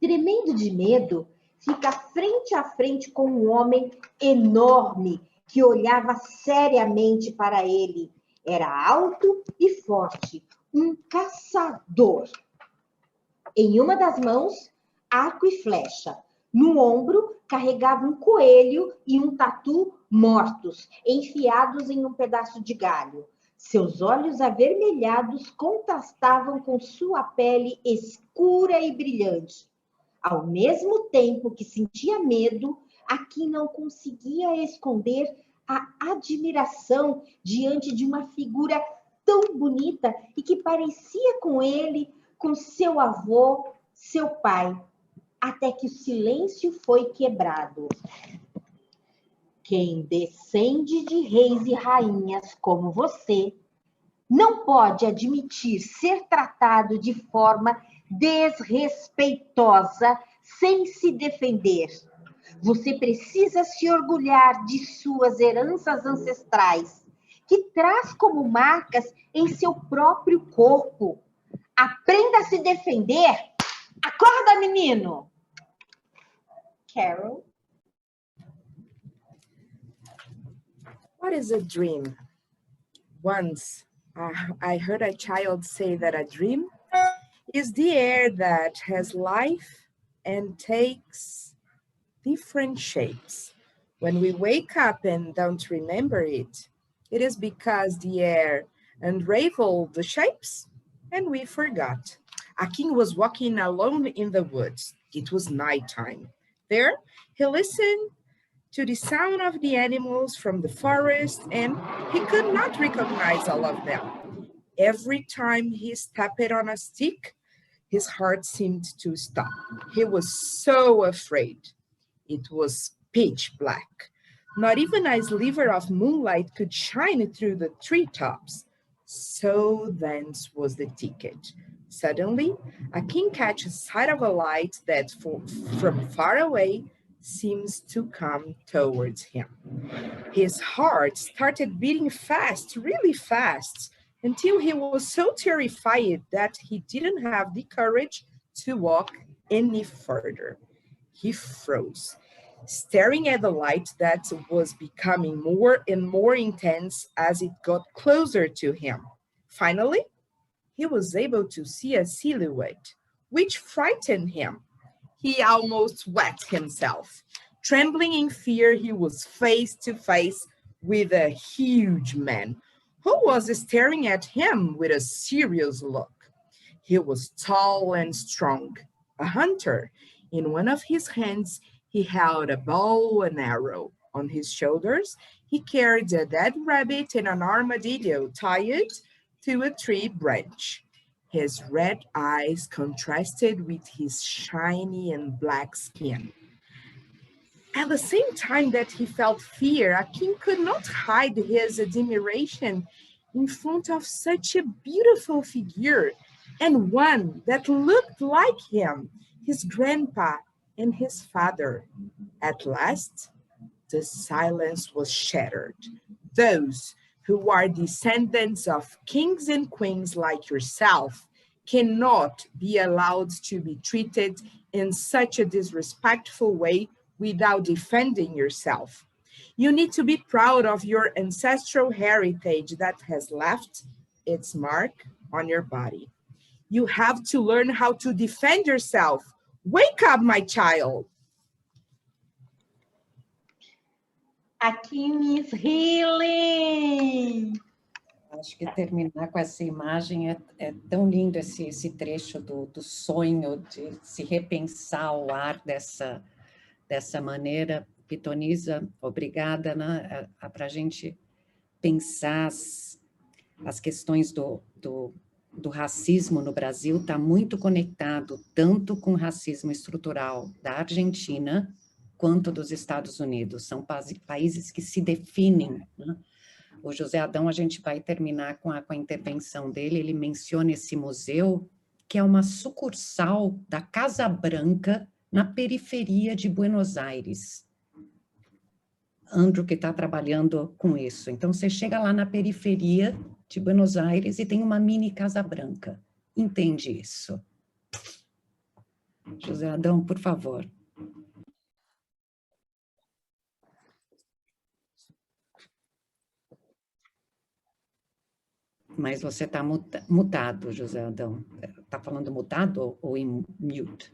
Tremendo de medo, fica frente a frente com um homem enorme que olhava seriamente para ele. Era alto e forte, um caçador. Em uma das mãos, arco e flecha. No ombro, carregava um coelho e um tatu mortos, enfiados em um pedaço de galho. Seus olhos avermelhados contrastavam com sua pele escura e brilhante. Ao mesmo tempo que sentia medo, Akin não conseguia esconder a admiração diante de uma figura tão bonita e que parecia com ele, com seu avô, seu pai. Até que o silêncio foi quebrado. Quem descende de reis e rainhas como você não pode admitir ser tratado de forma desrespeitosa sem se defender. Você precisa se orgulhar de suas heranças ancestrais, que traz como marcas em seu próprio corpo. Aprenda a se defender. Acorda, menino! Carol? What is a dream? Once, I heard a child say that a dream is the air that has life and takes different shapes. When we wake up and don't remember it, it is because the air unraveled the shapes and we forgot. Akin was walking alone in the woods. It was nighttime. There, he listened to the sound of the animals from the forest, and he could not recognize all of them. Every time he stepped on a stick, his heart seemed to stop. He was so afraid. It was pitch black. Not even a sliver of moonlight could shine through the treetops. So dense was the thicket. Suddenly, Akin catches sight of a light that from far away seems to come towards him. His heart started beating fast, really fast, until he was so terrified that he didn't have the courage to walk any further. He froze, staring at the light that was becoming more and more intense as it got closer to him. Finally, he was able to see a silhouette, which frightened him. He almost wet himself. Trembling in fear, he was face to face with a huge man who was staring at him with a serious look. He was tall and strong, a hunter. In one of his hands, he held a bow and arrow. On his shoulders, he carried a dead rabbit and an armadillo tied to a tree branch. His red eyes contrasted with his shiny and black skin. At the same time that he felt fear, Akin could not hide his admiration in front of such a beautiful figure, and one that looked like him, his grandpa and his father. At last, the silence was shattered. Those who are descendants of kings and queens like yourself cannot be allowed to be treated in such a disrespectful way without defending yourself. You need to be proud of your ancestral heritage that has left its mark on your body. You have to learn how to defend yourself. Wake up, my child. Akin is healing. Acho que terminar com essa imagem é tão lindo esse trecho do sonho, de se repensar o ar dessa maneira. Pitonisa, obrigada, né? Para a gente pensar as questões do racismo no Brasil, está muito conectado tanto com o racismo estrutural da Argentina quanto dos Estados Unidos. São países que se definem, né? O José Adão, a gente vai terminar com a intervenção dele, ele menciona esse museu, que é uma sucursal da Casa Branca, na periferia de Buenos Aires. Andrew que está trabalhando com isso. Então, você chega lá na periferia de Buenos Aires e tem uma mini Casa Branca. Entende isso? José Adão, por favor. Mas você está mutado, José Adão. Está falando mutado ou em mute?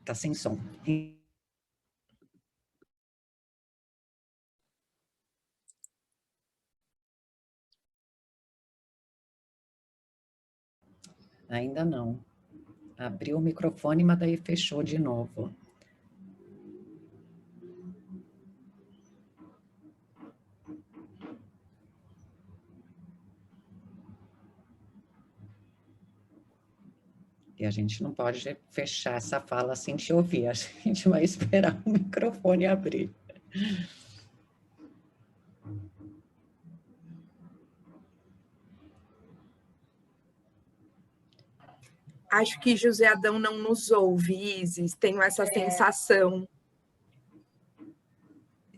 Está sem som. Ainda não. Abriu o microfone, mas daí fechou de novo. E a gente não pode fechar essa fala sem te ouvir. A gente vai esperar o microfone abrir. Acho que José Adão não nos ouve, Isis. Tenho essa sensação.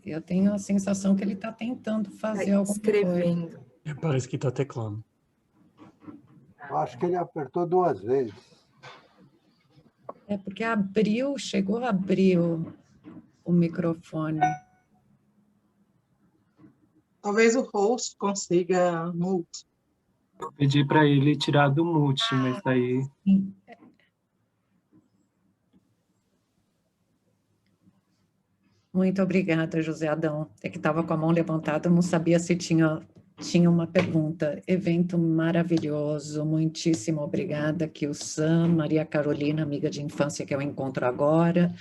Eu tenho a sensação que ele está tentando fazer alguma escrevendo. coisa. Parece que está teclando. Eu acho que ele apertou 2 vezes. É porque chegou a abrir o microfone. Talvez o host consiga mute. Eu pedi para ele tirar do mute, mas daí... Muito obrigada, José Adão. É que estava com a mão levantada, eu não sabia se tinha uma pergunta. Evento maravilhoso, muitíssimo obrigada. Aqui o Sam, Maria Carolina, amiga de infância que eu encontro agora,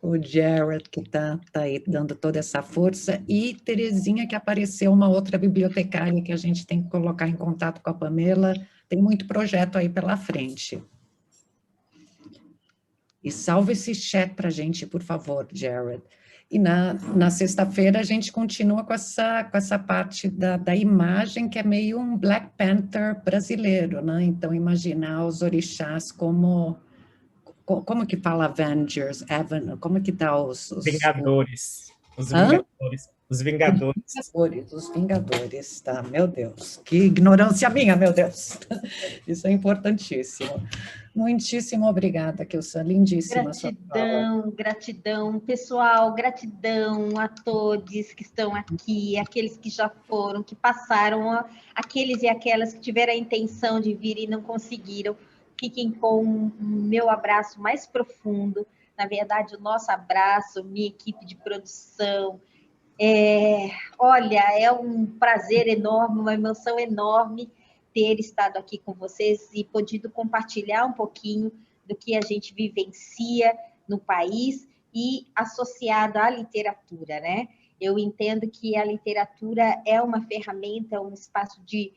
o Jared, que está aí dando toda essa força, e Terezinha, que apareceu, uma outra bibliotecária que a gente tem que colocar em contato com a Pamela. Tem muito projeto aí pela frente. E salve esse chat para a gente, por favor, Jared. E na sexta-feira a gente continua com essa parte da imagem, que é meio um Black Panther brasileiro, né? Então, imaginar os orixás como que fala Avengers? Como que tá os... Vingadores. Os Hã? Vingadores. Os Vingadores. Os Vingadores, tá? Meu Deus, que ignorância minha, meu Deus. Isso é importantíssimo. Muitíssimo obrigada, Kilson, lindíssima sua fala. Gratidão, gratidão, pessoal, gratidão a todos que estão aqui, aqueles que já foram, que passaram, aqueles e aquelas que tiveram a intenção de vir e não conseguiram. Fiquem com o meu abraço mais profundo, na verdade, o nosso abraço, minha equipe de produção. Olha, é um prazer enorme, uma emoção enorme ter estado aqui com vocês e podido compartilhar um pouquinho do que a gente vivencia no país e associado à literatura, né? Eu entendo que a literatura é uma ferramenta, um espaço de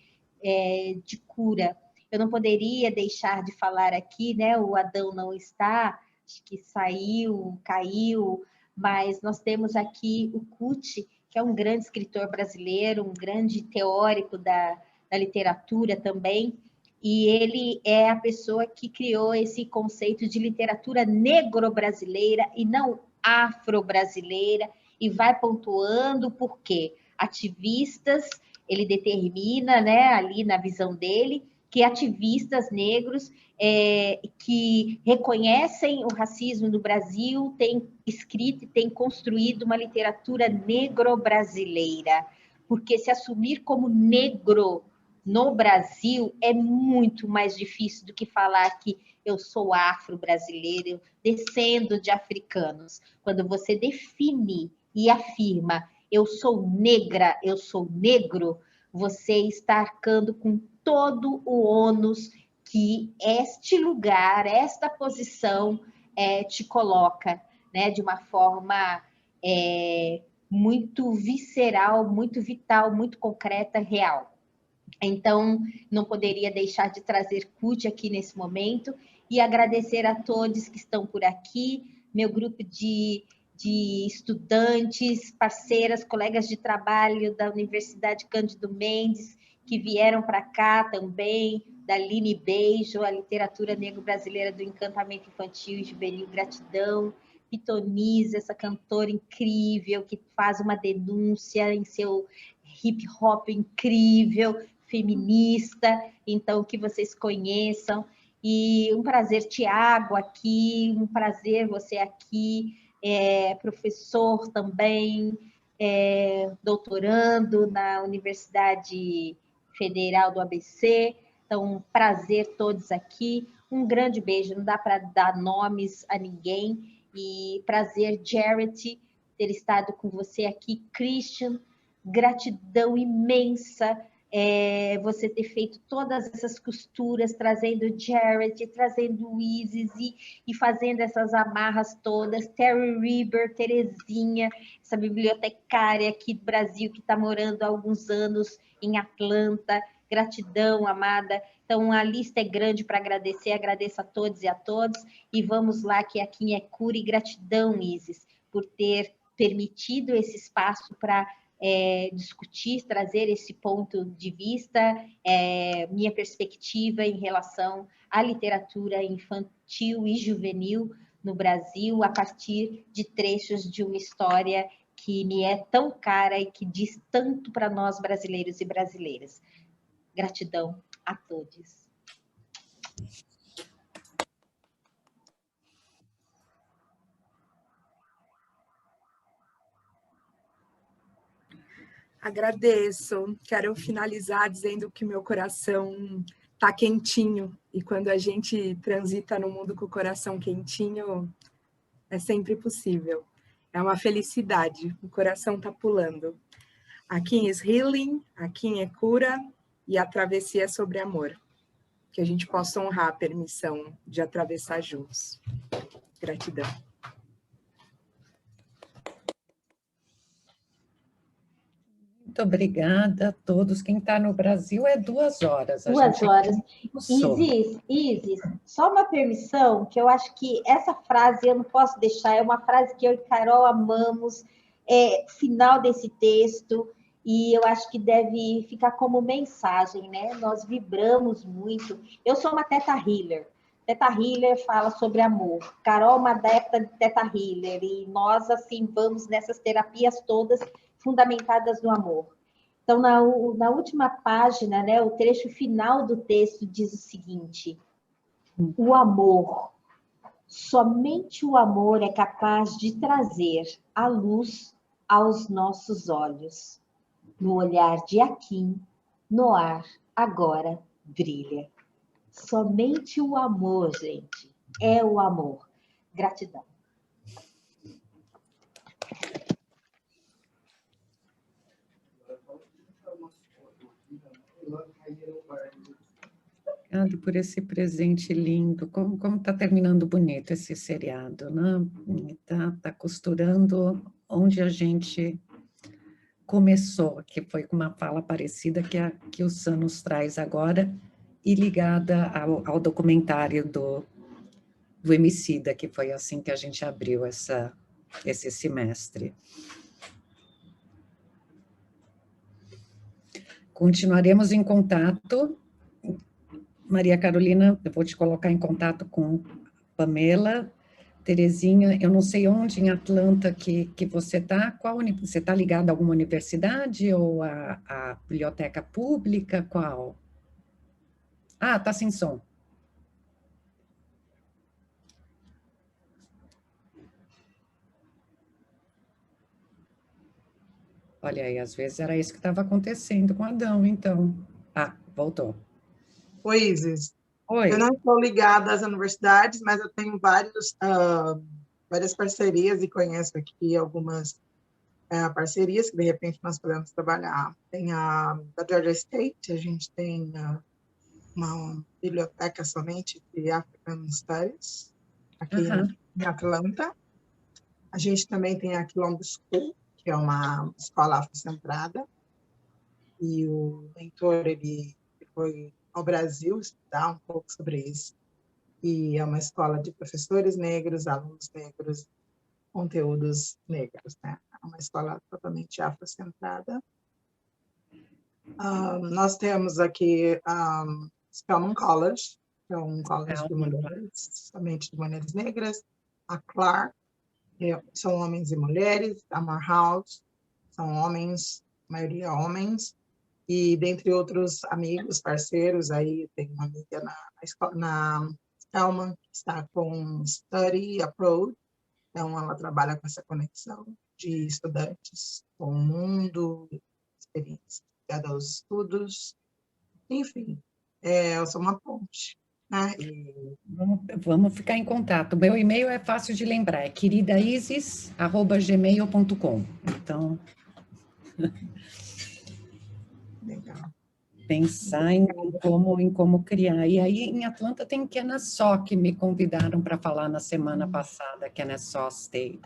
cura. Eu não poderia deixar de falar aqui, né? O Adão não está, acho que saiu, caiu, mas nós temos aqui o Kuti, que é um grande escritor brasileiro, um grande teórico da literatura também, e ele é a pessoa que criou esse conceito de literatura negro-brasileira e não afro-brasileira, e vai pontuando por quê? Ativistas, ele determina, né, ali na visão dele, que ativistas negros que reconhecem o racismo no Brasil têm escrito e têm construído uma literatura negro-brasileira, porque se assumir como negro no Brasil é muito mais difícil do que falar que eu sou afro-brasileiro, descendo de africanos. Quando você define e afirma eu sou negra, eu sou negro, você está arcando com todo o ônus que este lugar, esta posição te coloca, né, de uma forma muito visceral, muito vital, muito concreta, real. Então, não poderia deixar de trazer Kuti aqui nesse momento e agradecer a todos que estão por aqui, meu grupo de estudantes, parceiras, colegas de trabalho da Universidade Cândido Mendes, que vieram para cá também, da Aline Beijo, a literatura negro-brasileira do encantamento infantil e juvenil, gratidão. Pitonisa, essa cantora incrível, que faz uma denúncia em seu hip-hop incrível, feminista, então que vocês conheçam. E um prazer, Tiago, aqui, um prazer você aqui, professor também, doutorando na Universidade Federal do ABC, então um prazer todos aqui, um grande beijo, não dá para dar nomes a ninguém, e prazer, Jarrett, ter estado com você aqui, Christian, gratidão imensa, você ter feito todas essas costuras, trazendo Jarrett, trazendo Isis e fazendo essas amarras todas, Terry Reber, Terezinha, essa bibliotecária aqui do Brasil que está morando há alguns anos em Atlanta, gratidão, amada. Então, a lista é grande para agradecer, agradeço a todos e a todos, e vamos lá, que aqui é cura e gratidão, Isis, por ter permitido esse espaço para discutir, trazer esse ponto de vista, minha perspectiva em relação à literatura infantil e juvenil no Brasil, a partir de trechos de uma história que me é tão cara e que diz tanto para nós brasileiros e brasileiras. Gratidão a todos. Agradeço. Quero finalizar dizendo que meu coração está quentinho, e quando a gente transita no mundo com o coração quentinho, é sempre possível. É uma felicidade, o coração está pulando. Aqui é healing, aqui é cura, e a travessia é sobre amor. Que a gente possa honrar a permissão de atravessar juntos. Gratidão. Muito obrigada a todos. Quem está no Brasil é 2 horas. 2 horas. Isis, só uma permissão, que eu acho que essa frase eu não posso deixar, é uma frase que eu e Carol amamos, final desse texto, e eu acho que deve ficar como mensagem, né? Nós vibramos muito. Eu sou uma teta healer, Teta Healer fala sobre amor. Carol é uma adepta de Teta Healer. E nós, assim, vamos nessas terapias todas fundamentadas no amor. Então, na última página, né, o trecho final do texto diz o seguinte: o amor, somente o amor é capaz de trazer a luz aos nossos olhos. No olhar de Akin, no ar, agora, brilha. Somente o amor, gente, é o amor. Gratidão. Obrigada por esse presente lindo. Como está terminando bonito esse seriado, né? Tá costurando onde a gente começou, que foi com uma fala parecida que o Sam nos traz agora, e ligada ao documentário do Emicida, que foi assim que a gente abriu esse semestre. Continuaremos em contato. Maria Carolina, eu vou te colocar em contato com Pamela. Terezinha, eu não sei onde em Atlanta que você está. Você está ligada a alguma universidade ou a biblioteca pública? Qual? Ah, está sem som. Olha aí, às vezes era isso que estava acontecendo com Adão, então. Ah, voltou. Oi, Isis. Oi. Eu não estou ligada às universidades, mas eu tenho várias parcerias e conheço aqui algumas parcerias que, de repente, nós podemos trabalhar. Tem a da Georgia State, a gente tem uma biblioteca somente de African Studies, aqui em Atlanta. A gente também tem a Quilombo School, que é uma escola afrocentrada, e o mentor, ele foi ao Brasil estudar um pouco sobre isso, e é uma escola de professores negros, alunos negros, conteúdos negros, né? É uma escola totalmente afrocentrada. Nós temos aqui Spelman College, que é um college de mulheres, somente de mulheres negras. A Clark, são homens e mulheres. A Morehouse, são homens, a maioria homens. E, dentre outros amigos, parceiros, aí tem uma amiga na Spelman, que está com Study Abroad. Então, ela trabalha com essa conexão de estudantes com o mundo, experiência ligada aos estudos. Enfim, eu sou uma ponte. Né? Vamos ficar em contato. Meu e-mail é fácil de lembrar, é queridaisis@gmail.com. Então, legal. Pensar em como criar. E aí, em Atlanta, tem Kennesaw, que me convidaram para falar na semana passada, Kennesaw State.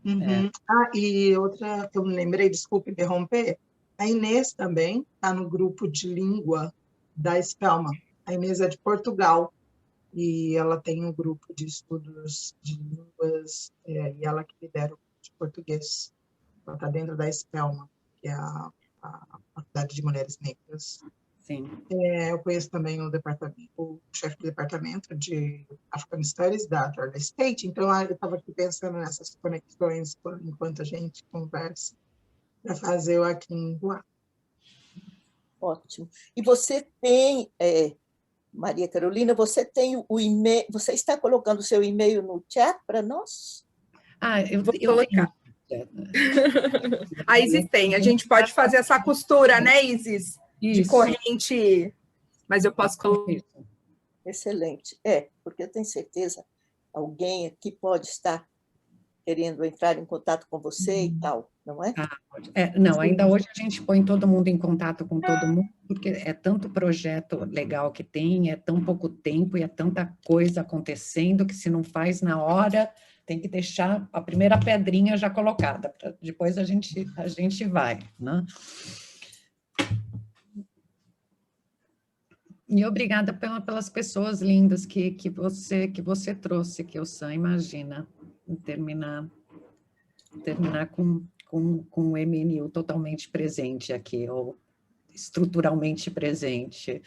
Uhum. E outra que eu me lembrei, desculpe interromper, a Inês também está no grupo de língua da Spelman. A Inês é de Portugal, e ela tem um grupo de estudos de línguas, e ela que lidera o grupo de português. Ela está dentro da Spelman, que é a Faculdade de Mulheres Negras. Sim. Eu conheço também o chefe do departamento de African Studies da Georgia State, então eu estava aqui pensando nessas conexões enquanto a gente conversa, para fazer o aqui em Boa. Ótimo. E você tem, Maria Carolina, você tem o e-mail, você está colocando o seu e-mail no chat para nós? Eu vou colocar. A Isis tem, a gente pode fazer essa costura, né, Isis? Isso. De corrente, mas eu posso colocar. Excelente. Porque eu tenho certeza, alguém aqui pode estar querendo entrar em contato com você e tal, não é? Não, ainda hoje a gente põe todo mundo em contato com todo mundo, porque é tanto projeto legal que tem, é tão pouco tempo e é tanta coisa acontecendo que se não faz na hora, tem que deixar a primeira pedrinha já colocada, depois a gente vai, né? E obrigada pelas pessoas lindas que você trouxe, que o Sam imagina terminar com o MNU totalmente presente aqui, ou estruturalmente presente.